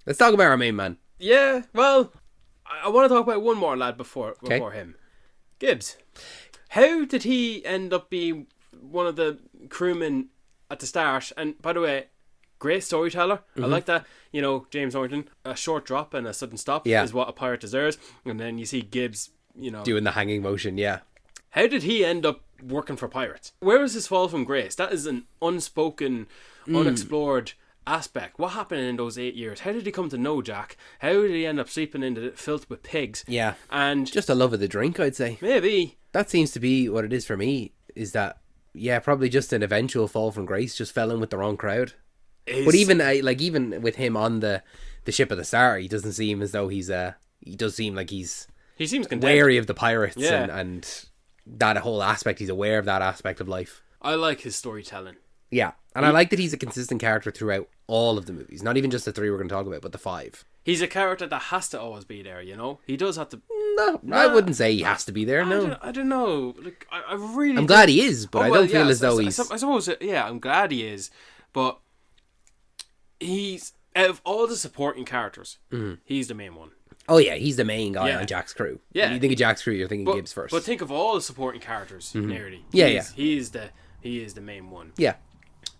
Let's talk about our main man. Yeah, well, I want to talk about one more lad before him. Gibbs. How did he end up being one of the crewmen at the start? And by the way, great storyteller. I like that. You know, James Norton, a short drop and a sudden stop is what a pirate deserves. And then you see Gibbs, you know, doing the hanging motion. Yeah. How did he end up working for pirates? Where was his fall from grace? That is an unspoken, unexplored aspect. What happened in those 8 years? How did he come to know Jack? How did he end up sleeping in the filth with pigs? Yeah. And just a love of the drink, I'd say. Maybe. That seems to be what it is for me, is that, yeah, probably just an eventual fall from grace, just fell in with the wrong crowd. But even with him on the ship of the Star, he doesn't seem as though he does seem like he seems content. Wary of the pirates and that whole aspect. He's aware of that aspect of life. I like his storytelling. Yeah, and I like that he's a consistent character throughout all of the movies. Not even just the 3 we're going to talk about, but the 5. He's a character that has to always be there, you know? He does have to... No, I wouldn't say he has to be there, no. I don't know. Like, I'm glad he is, but I don't feel as though he's... I suppose, yeah, I'm glad he is, but he's... Out of all the supporting characters, he's the main one. Oh yeah, he's the main guy on Jack's crew. Yeah. When you think of Jack's crew, you're thinking Gibbs first. But think of all the supporting characters, nearly. He is the main one. Yeah.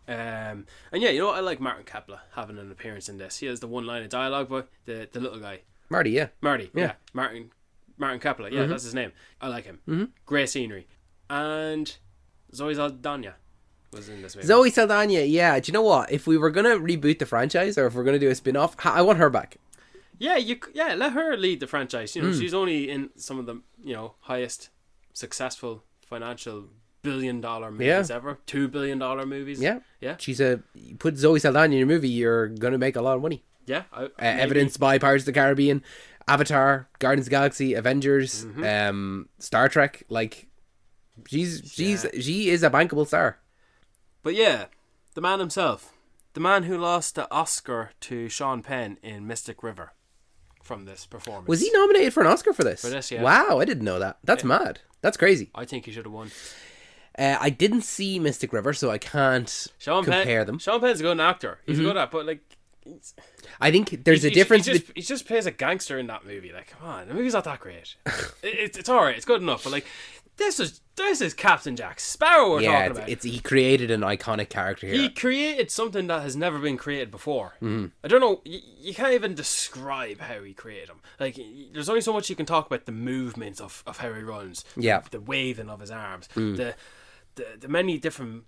And yeah, you know what? I like Martin Kepler having an appearance in this. He has the one line of dialogue, but the little guy. Marty, yeah. Martin Kepler, that's his name. I like him. Great scenery. And Zoe Saldana was in this movie. Zoe Saldana, yeah. Do you know what? If we were going to reboot the franchise, or if we're going to do a spin-off, I want her back. Yeah, let her lead the franchise. You know, she's only in some of the, you know, highest successful financial billion-dollar movies ever. $2 billion movies. Yeah. Yeah. You put Zoe Saldana in your movie, you're going to make a lot of money. Yeah. Evidenced by Pirates of the Caribbean, Avatar, Guardians of the Galaxy, Avengers, Star Trek. Like, she is a bankable star. But yeah, the man himself. The man who lost the Oscar to Sean Penn in Mystic River from this performance. Was he nominated for an Oscar for this? For this, yeah. Wow, I didn't know that. That's mad. That's crazy. I think he should have won. I didn't see Mystic River, so I can't compare them. Sean Penn's a good actor. He's a good actor, but like... I think there's a difference. He just plays a gangster in that movie. Like, come on, the movie's not that great. It's alright, it's good enough, but like... This is Captain Jack Sparrow we're talking about. He created an iconic character here. He created something that has never been created before. I don't know. You can't even describe how he created him. Like, there's only so much you can talk about the movements of how he runs. Yeah. The waving of his arms. The many different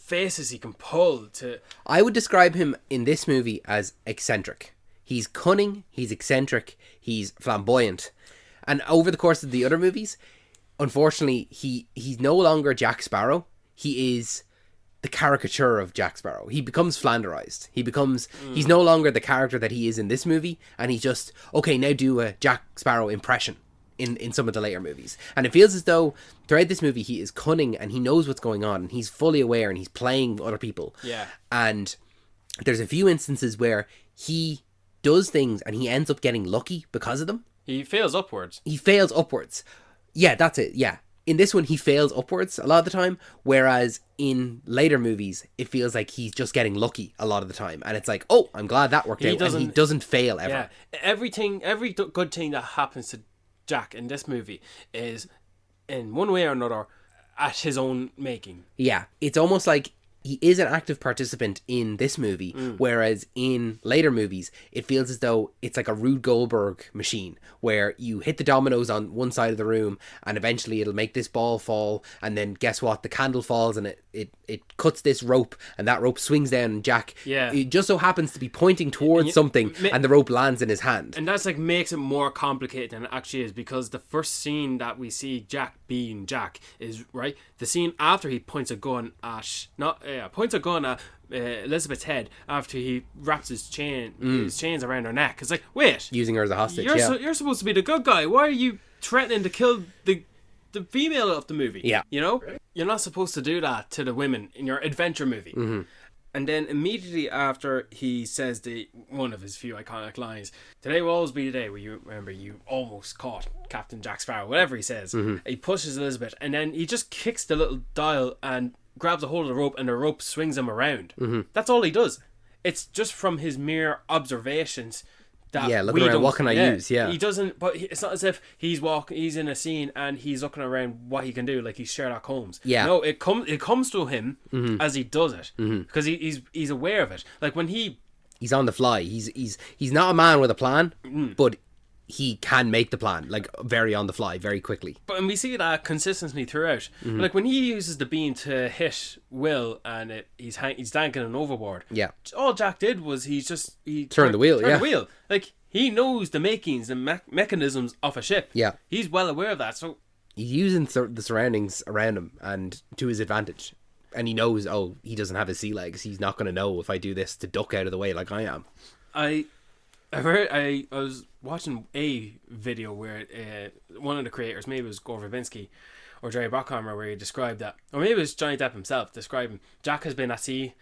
faces he can pull to. I would describe him in this movie as eccentric. He's cunning, he's eccentric, he's flamboyant. And over the course of the other movies, unfortunately, he's no longer Jack Sparrow. He is the caricature of Jack Sparrow. He becomes flanderized. He's no longer the character that he is in this movie, and he's just, okay, now do a Jack Sparrow impression in some of the later movies. And it feels as though throughout this movie he is cunning and he knows what's going on and he's fully aware and he's playing other people. Yeah. And there's a few instances where he does things and he ends up getting lucky because of them. He fails upwards. Yeah, that's it. Yeah. In this one, he fails upwards a lot of the time, whereas in later movies, it feels like he's just getting lucky a lot of the time. And it's like, oh, I'm glad that worked out. And he doesn't fail ever. Yeah. Every good thing that happens to Jack in this movie is, in one way or another, at his own making. Yeah. It's almost like he is an active participant in this movie, whereas in later movies, it feels as though it's like a Rube Goldberg machine, where you hit the dominoes on one side of the room, and eventually it'll make this ball fall, and then guess what? The candle falls, and it cuts this rope, and that rope swings down, and Jack, it just so happens to be pointing towards something, and the rope lands in his hand. And that's like makes it more complicated than it actually is, because the first scene that we see Jack being Jack is, right, the scene after he points a gun at Elizabeth's head after he wraps his chains around her neck. It's like, wait, using her as a hostage. You're supposed to be the good guy. Why are you threatening to kill the female of the movie? Yeah, you know, you're not supposed to do that to the women in your adventure movie. Mm-hmm. And then immediately after he says one of his few iconic lines, "Today will always be the day where you remember you almost caught Captain Jack Sparrow," whatever he says. He pushes Elizabeth, and then he just kicks the little dial and grabs a hold of the rope, and the rope swings him around. That's all he does. It's just from his mere observations that look around, what can I use? He doesn't, but it's not as if he's in a scene and he's looking around what he can do, like he's Sherlock Holmes. No, it comes to him as he does it, because he's aware of it. Like when he's on the fly, he's not a man with a plan, but he can make the plan, like very on the fly, very quickly. And we see that consistently throughout. Like when he uses the beam to hit Will, and he's dangling overboard. Yeah. All Jack did was he turned the wheel. The wheel. Like he knows the makings and mechanisms of a ship. Yeah. He's well aware of that. So he's using the surroundings around him and to his advantage. And he knows, he doesn't have his sea legs. He's not going to know if I do this to duck out of the way like I am. I was watching a video where one of the creators, maybe it was Gore Verbinski or Jerry Bruckheimer, where he described that, or maybe it was Johnny Depp himself describing Jack has been at sea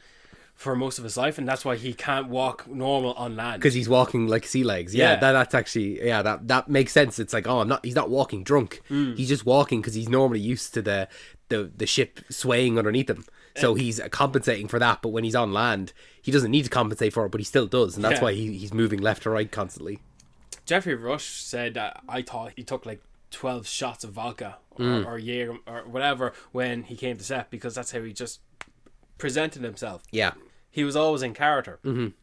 for most of his life, and that's why he can't walk normal on land, because he's walking like sea legs. That's actually that makes sense. It's like, he's not walking drunk. He's just walking because he's normally used to the ship swaying underneath him, so he's compensating for that. But when he's on land, he doesn't need to compensate for it, but he still does, and that's why he's moving left to right constantly. Jeffrey Rush said that I thought he took like 12 shots of vodka or Jaeger or whatever when he came to set, because that's how he just presented himself. Yeah, he was always in character. And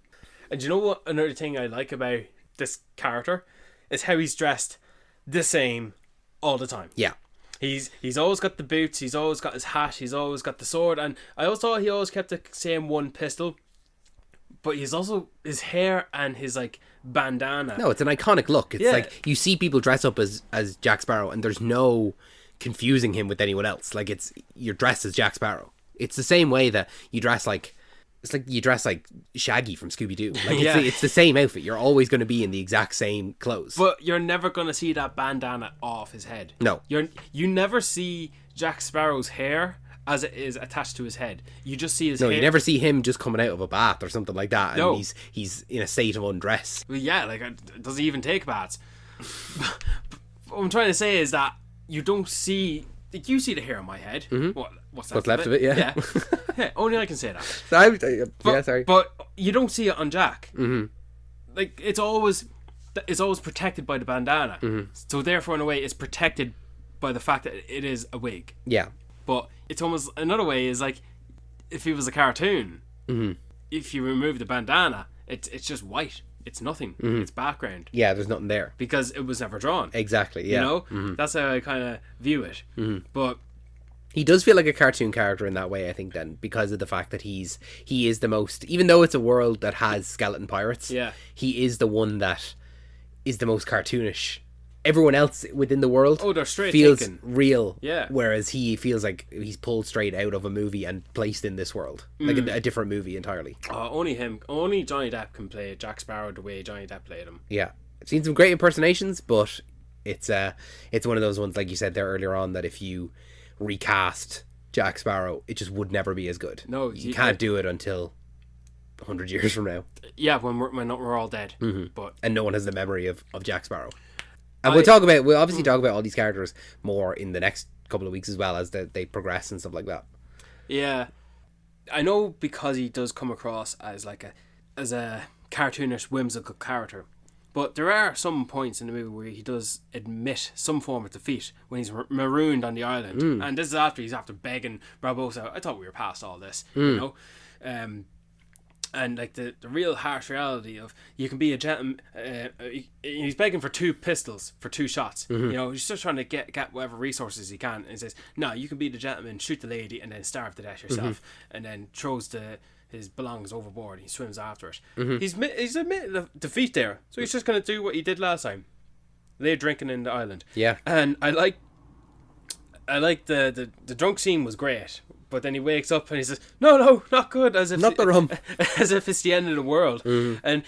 you know what, another thing I like about this character is how he's dressed the same all the time. Yeah, he's always got the boots, he's always got his hat, he's always got the sword, and I always thought he always kept the same one pistol. But he's also, his hair and his like bandana. No, it's an iconic look. It's like you see people dress up as Jack Sparrow, and there's no confusing him with anyone else. Like you're dressed as Jack Sparrow. It's the same way that you dress like, it's like you dress like Shaggy from Scooby-Doo. Like it's the same outfit. You're always going to be in the exact same clothes. But you're never going to see that bandana off his head. No. You never see Jack Sparrow's hair as it is attached to his head. You just see his hair. No, you never see him just coming out of a bath or something like that, and he's in a state of undress. Well, yeah, like, does he even take baths? What I'm trying to say is that you don't see, like, you see the hair on my head. What's left of it? Yeah. Yeah, only I can say that. Sorry. But you don't see it on Jack. Like, it's always protected by the bandana. So therefore, in a way, it's protected by the fact that it is a wig. Yeah. But it's almost, another way is like, if he was a cartoon, if you remove the bandana, it's just white. It's nothing. It's background. Yeah, there's nothing there. Because it was never drawn. Exactly, yeah. You know? That's how I kind of view it. But He does feel like a cartoon character in that way, I think, then, because of the fact that he is the most, even though it's a world that has skeleton pirates, he is the one that is the most cartoonish. Everyone else within the world they're straight feels thinking. real, Yeah. whereas he feels like he's pulled straight out of a movie and placed in this world, like a different movie entirely. Only Johnny Depp can play Jack Sparrow the way Johnny Depp played him. Yeah, I've seen some great impersonations, but it's one of those ones, like you said there earlier on, that if you recast Jack Sparrow, it just would never be as good. No, you can't do it until 100 years from now. Yeah, when we're all dead. But and no one has the memory of Jack Sparrow. And we'll obviously talk about all these characters more in the next couple of weeks as well, as they progress and stuff like that. Yeah, I know, because he does come across as a cartoonish, whimsical character. But there are some points in the movie where he does admit some form of defeat when he's marooned on the island. And this is after he's begging Barbossa, I thought we were past all this, you know? And like the real harsh reality of, you can be a gentleman, he's begging for 2 pistols for 2 shots. You know, he's just trying to get whatever resources he can, and he says, no, you can be the gentleman, shoot the lady, and then starve to death yourself. And then throws his belongings overboard and he swims after it. He's admitted a defeat there, so he's just going to do what he did last time, lay drinking in the island. Yeah. And I like the drunk scene was great, but then he wakes up and he says, no, not good, as if not the rum, as if it's the end of the world. And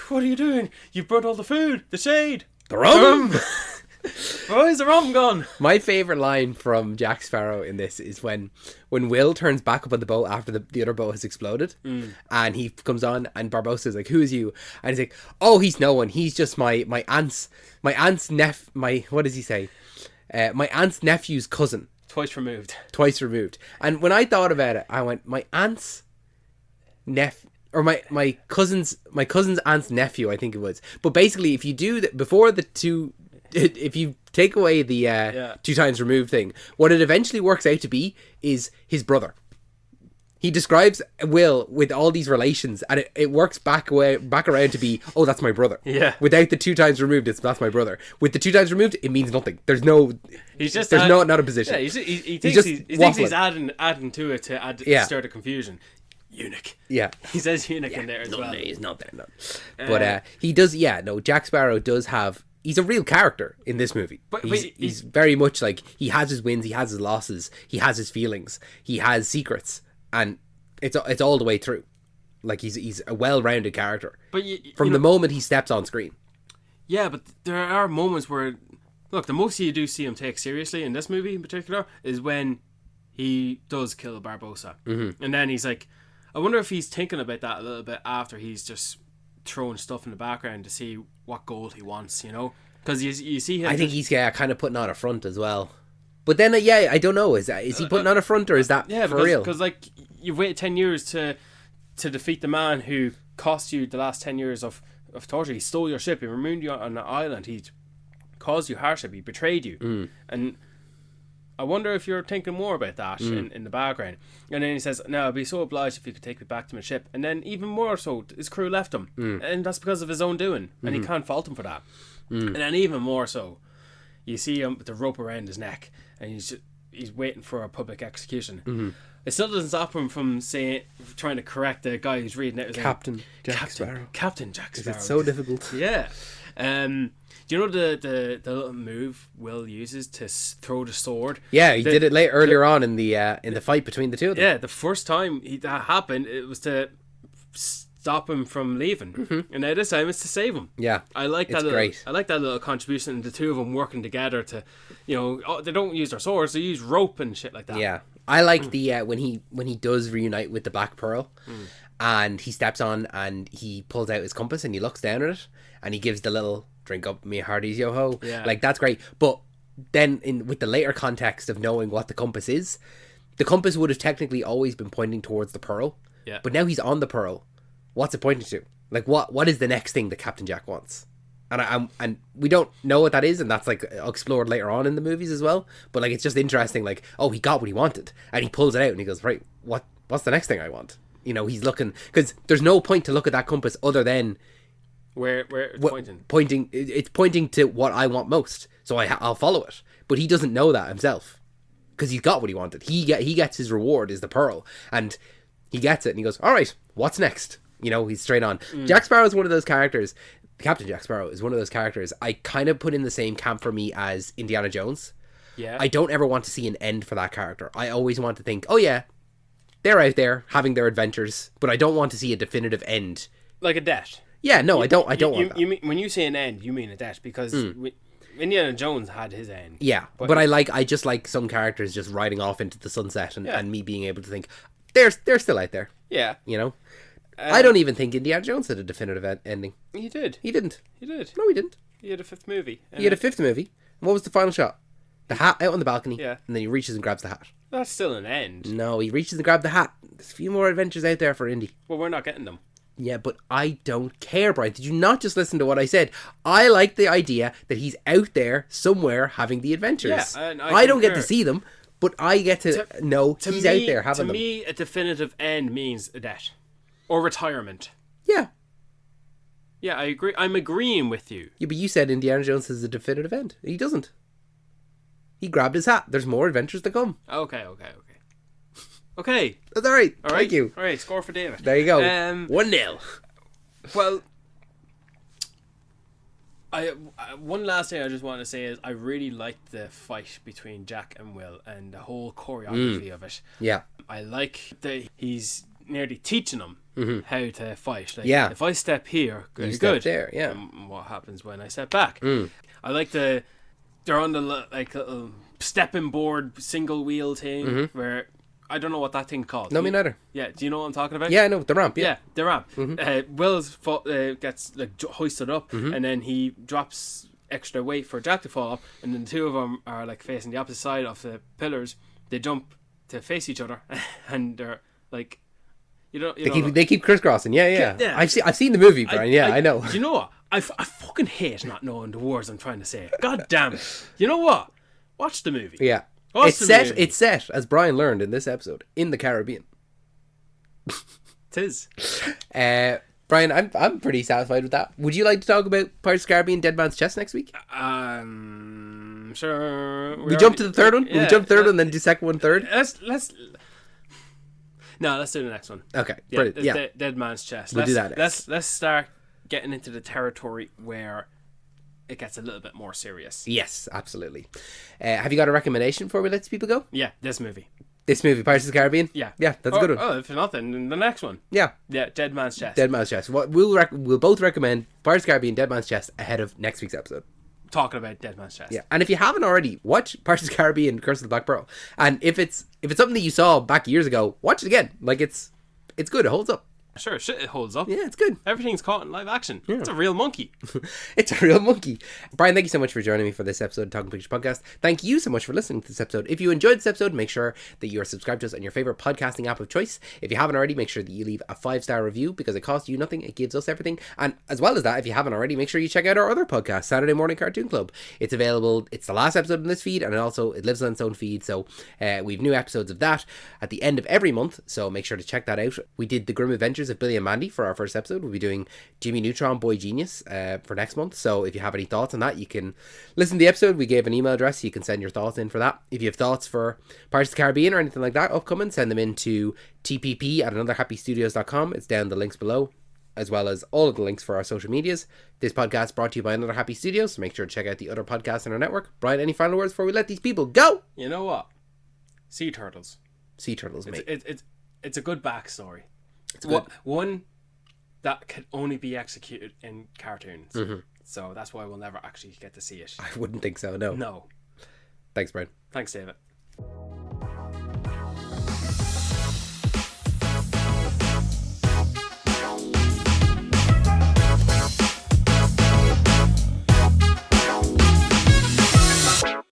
what are you doing? You burnt all the food, the shade, the rum. Why is the rum gone? My favourite line from Jack Sparrow in this is when Will turns back up on the boat after the other boat has exploded, and he comes on, and Barbossa's like, who is you? And he's like, oh, he's no one, he's just my aunt's what does he say? My aunt's nephew's cousin. Twice removed. And when I thought about it, I went, my aunt's or my cousin's aunt's nephew, I think it was. But basically, if you do that before the two, if you take away the 2 times removed thing, what it eventually works out to be is his brother. He describes Will with all these relations, and it works back around to be, oh, that's my brother. Yeah. Without the 2 times removed, that's my brother. With the 2 times removed, it means nothing. There's no. He's just not a position. Yeah, he thinks he's adding to it to stir the confusion. Eunuch. Yeah. He says eunuch in there as well. He's not there, no. But he does. Yeah. No. Jack Sparrow does have. He's a real character in this movie. But he's very much like, he has his wins, he has his losses, he has his feelings, he has secrets, and it's all the way through. Like, he's a well-rounded character. But from the moment he steps on screen. Yeah, but there are moments where, look, the most you do see him take seriously in this movie in particular is when he does kill Barbossa, and then he's like, I wonder if he's thinking about that a little bit after he's just throwing stuff in the background to see what goal he wants, you know, because you see him. I think he's kind of putting on a front as well. But then, I don't know. Is he putting on a front, or is that for real? Because like, you've waited 10 years to defeat the man who cost you the last 10 years of torture. He stole your ship. He removed you on an island. He caused you hardship. He betrayed you. And I wonder if you're thinking more about that in the background. And then he says, no, I'd be so obliged if you could take me back to my ship. And then even more so, his crew left him. And that's because of his own doing. And he can't fault him for that. And then even more so, you see him with the rope around his neck, and he's waiting for a public execution. It still doesn't stop him from trying to correct the guy who's reading it. Captain Jack Sparrow. It's so difficult. Yeah. Do you know the little move Will uses to throw the sword? Yeah, he did it earlier on in the fight between the two of them. Yeah, the first time that happened, it was to stop him from leaving, and now this time it's to save him. Yeah, I like that. Great. I like that little contribution, and the two of them working together to, they don't use their swords; they use rope and shit like that. Yeah, I like the when he does reunite with the Black Pearl, and he steps on and he pulls out his compass and he looks down at it and he gives the little drink up me hearties yo ho. Yeah, like that's great. But then with the later context of knowing what the compass is, the compass would have technically always been pointing towards the pearl. Yeah, but now he's on the pearl. What's it pointing to? Like, what is the next thing that Captain Jack wants? And we don't know what that is, and that's like explored later on in the movies as well. But like, it's just interesting. Like, oh, he got what he wanted, and he pulls it out, and he goes, right, what's the next thing I want? He's looking, because there's no point to look at that compass other than where it's pointing. It's pointing to what I want most, so I'll follow it. But he doesn't know that himself. because he got what he wanted. He gets his reward is the pearl, and he gets it, and he goes, all right, what's next? You know, he's straight on. Jack Sparrow is one of those characters. Captain Jack Sparrow is one of those characters I kind of put in the same camp for me as Indiana Jones. Yeah. I don't ever want to see an end for that character. I always want to think, oh yeah, they're out there having their adventures, but I don't want to see a definitive end. Like a death. Yeah, no, I don't want that. You mean, when you say an end, you mean a death, because Indiana Jones had his end. Yeah, but I just like some characters just riding off into the sunset and me being able to think, they're still out there. Yeah. You know? I don't even think Indiana Jones had a definitive ending. He did. He didn't. He did. No, he didn't. He had a fifth movie. He had a fifth movie. What was the final shot? The hat out on the balcony. Yeah. And then he reaches and grabs the hat. That's still an end. No, he reaches and grabs the hat. There's a few more adventures out there for Indy. Well, we're not getting them. Yeah, but I don't care, Brian. Did you not just listen to what I said? I like the idea that he's out there somewhere having the adventures. Yeah, I don't get to see them, but I get to know he's out there having them. To me, a definitive end means a death. Or retirement. Yeah. Yeah, I agree. I'm agreeing with you. Yeah, but you said Indiana Jones has a definitive end. He doesn't. He grabbed his hat. There's more adventures to come. Okay. Okay. That's all right. All right. Thank you. All right, score for David. There you go. 1-0. Well, one last thing I just want to say is I really liked the fight between Jack and Will and the whole choreography of it. Yeah. I like that he's nearly teaching them how to fight. Like, Yeah. if I step here, good, step good. there, yeah. And what happens when I step back? I like they're on the little stepping board single wheel thing where I don't know what that thing's called. No, me neither. Yeah, do you know what I'm talking about? Yeah, I know. The ramp, Yeah, the ramp. Will's gets hoisted up, and then he drops extra weight for Jack to fall up, and then the two of them are like facing the opposite side of the pillars. They jump to face each other, and they're like, They keep crisscrossing. Yeah. I've seen the movie, Brian. I know. Do you know what? I fucking hate not knowing the words I'm trying to say. God damn it! You know what? Watch the movie. Yeah. Watch the movie. It's set, as Brian learned in this episode, in the Caribbean. Tis. Brian, I'm pretty satisfied with that. Would you like to talk about Pirates of the Caribbean Dead Man's Chest next week? Sure. We jump to the third one? Yeah, we jump third one and then do second one third? Let's do the next one. Okay, brilliant. Yeah. Dead Man's Chest. We'll do that next. Let's start getting into the territory where it gets a little bit more serious. Yes, absolutely. Have you got a recommendation before we let people go? Yeah, this movie. This movie, Pirates of the Caribbean? Yeah. Yeah, that's a good one. Oh, if nothing, then the next one. Yeah. Yeah, Dead Man's Chest. Dead Man's Chest. We'll both recommend Pirates of the Caribbean Dead Man's Chest ahead of next week's episode. Talking about Dead Man's Chest. Yeah, and if you haven't already, watch Pirates of the Caribbean Curse of the Black Pearl. And if it's something that you saw back years ago, watch it again. Like, it's good. It holds up. Sure, shit, it holds up. Yeah, it's good. Everything's caught in live action. Yeah. It's a real monkey. It's a real monkey. Brian, thank you so much for joining me for this episode of Talking Pictures Podcast. Thank you so much for listening to this episode. If you enjoyed this episode, make sure that you are subscribed to us on your favorite podcasting app of choice. If you haven't already, make sure that you leave a 5-star review because it costs you nothing. It gives us everything. And as well as that, if you haven't already, make sure you check out our other podcast, Saturday Morning Cartoon Club. It's available. It's the last episode in this feed, and it lives on its own feed. So we've new episodes of that at the end of every month. So make sure to check that out. We did The Grim Adventures of Billy and Mandy for our first episode. We'll be doing Jimmy Neutron Boy Genius for next month. So if you have any thoughts on that, you can listen to the episode. We gave an email address, so you can send your thoughts in for that. If you have thoughts for Pirates of the Caribbean or anything like that upcoming, send them in to tpp@anotherhappystudios.com. It's down the links below, as well as all of the links for our social medias. This podcast brought to you by Another Happy Studios, so make sure to check out the other podcasts in our network. Brian, any final words before we let these people go? You know what? Sea turtles. Sea turtles, mate. It's a good backstory. It's good. One that can only be executed in cartoons. So that's why we'll never actually get to see it. I wouldn't think so, no. No. Thanks, Brian. Thanks, David.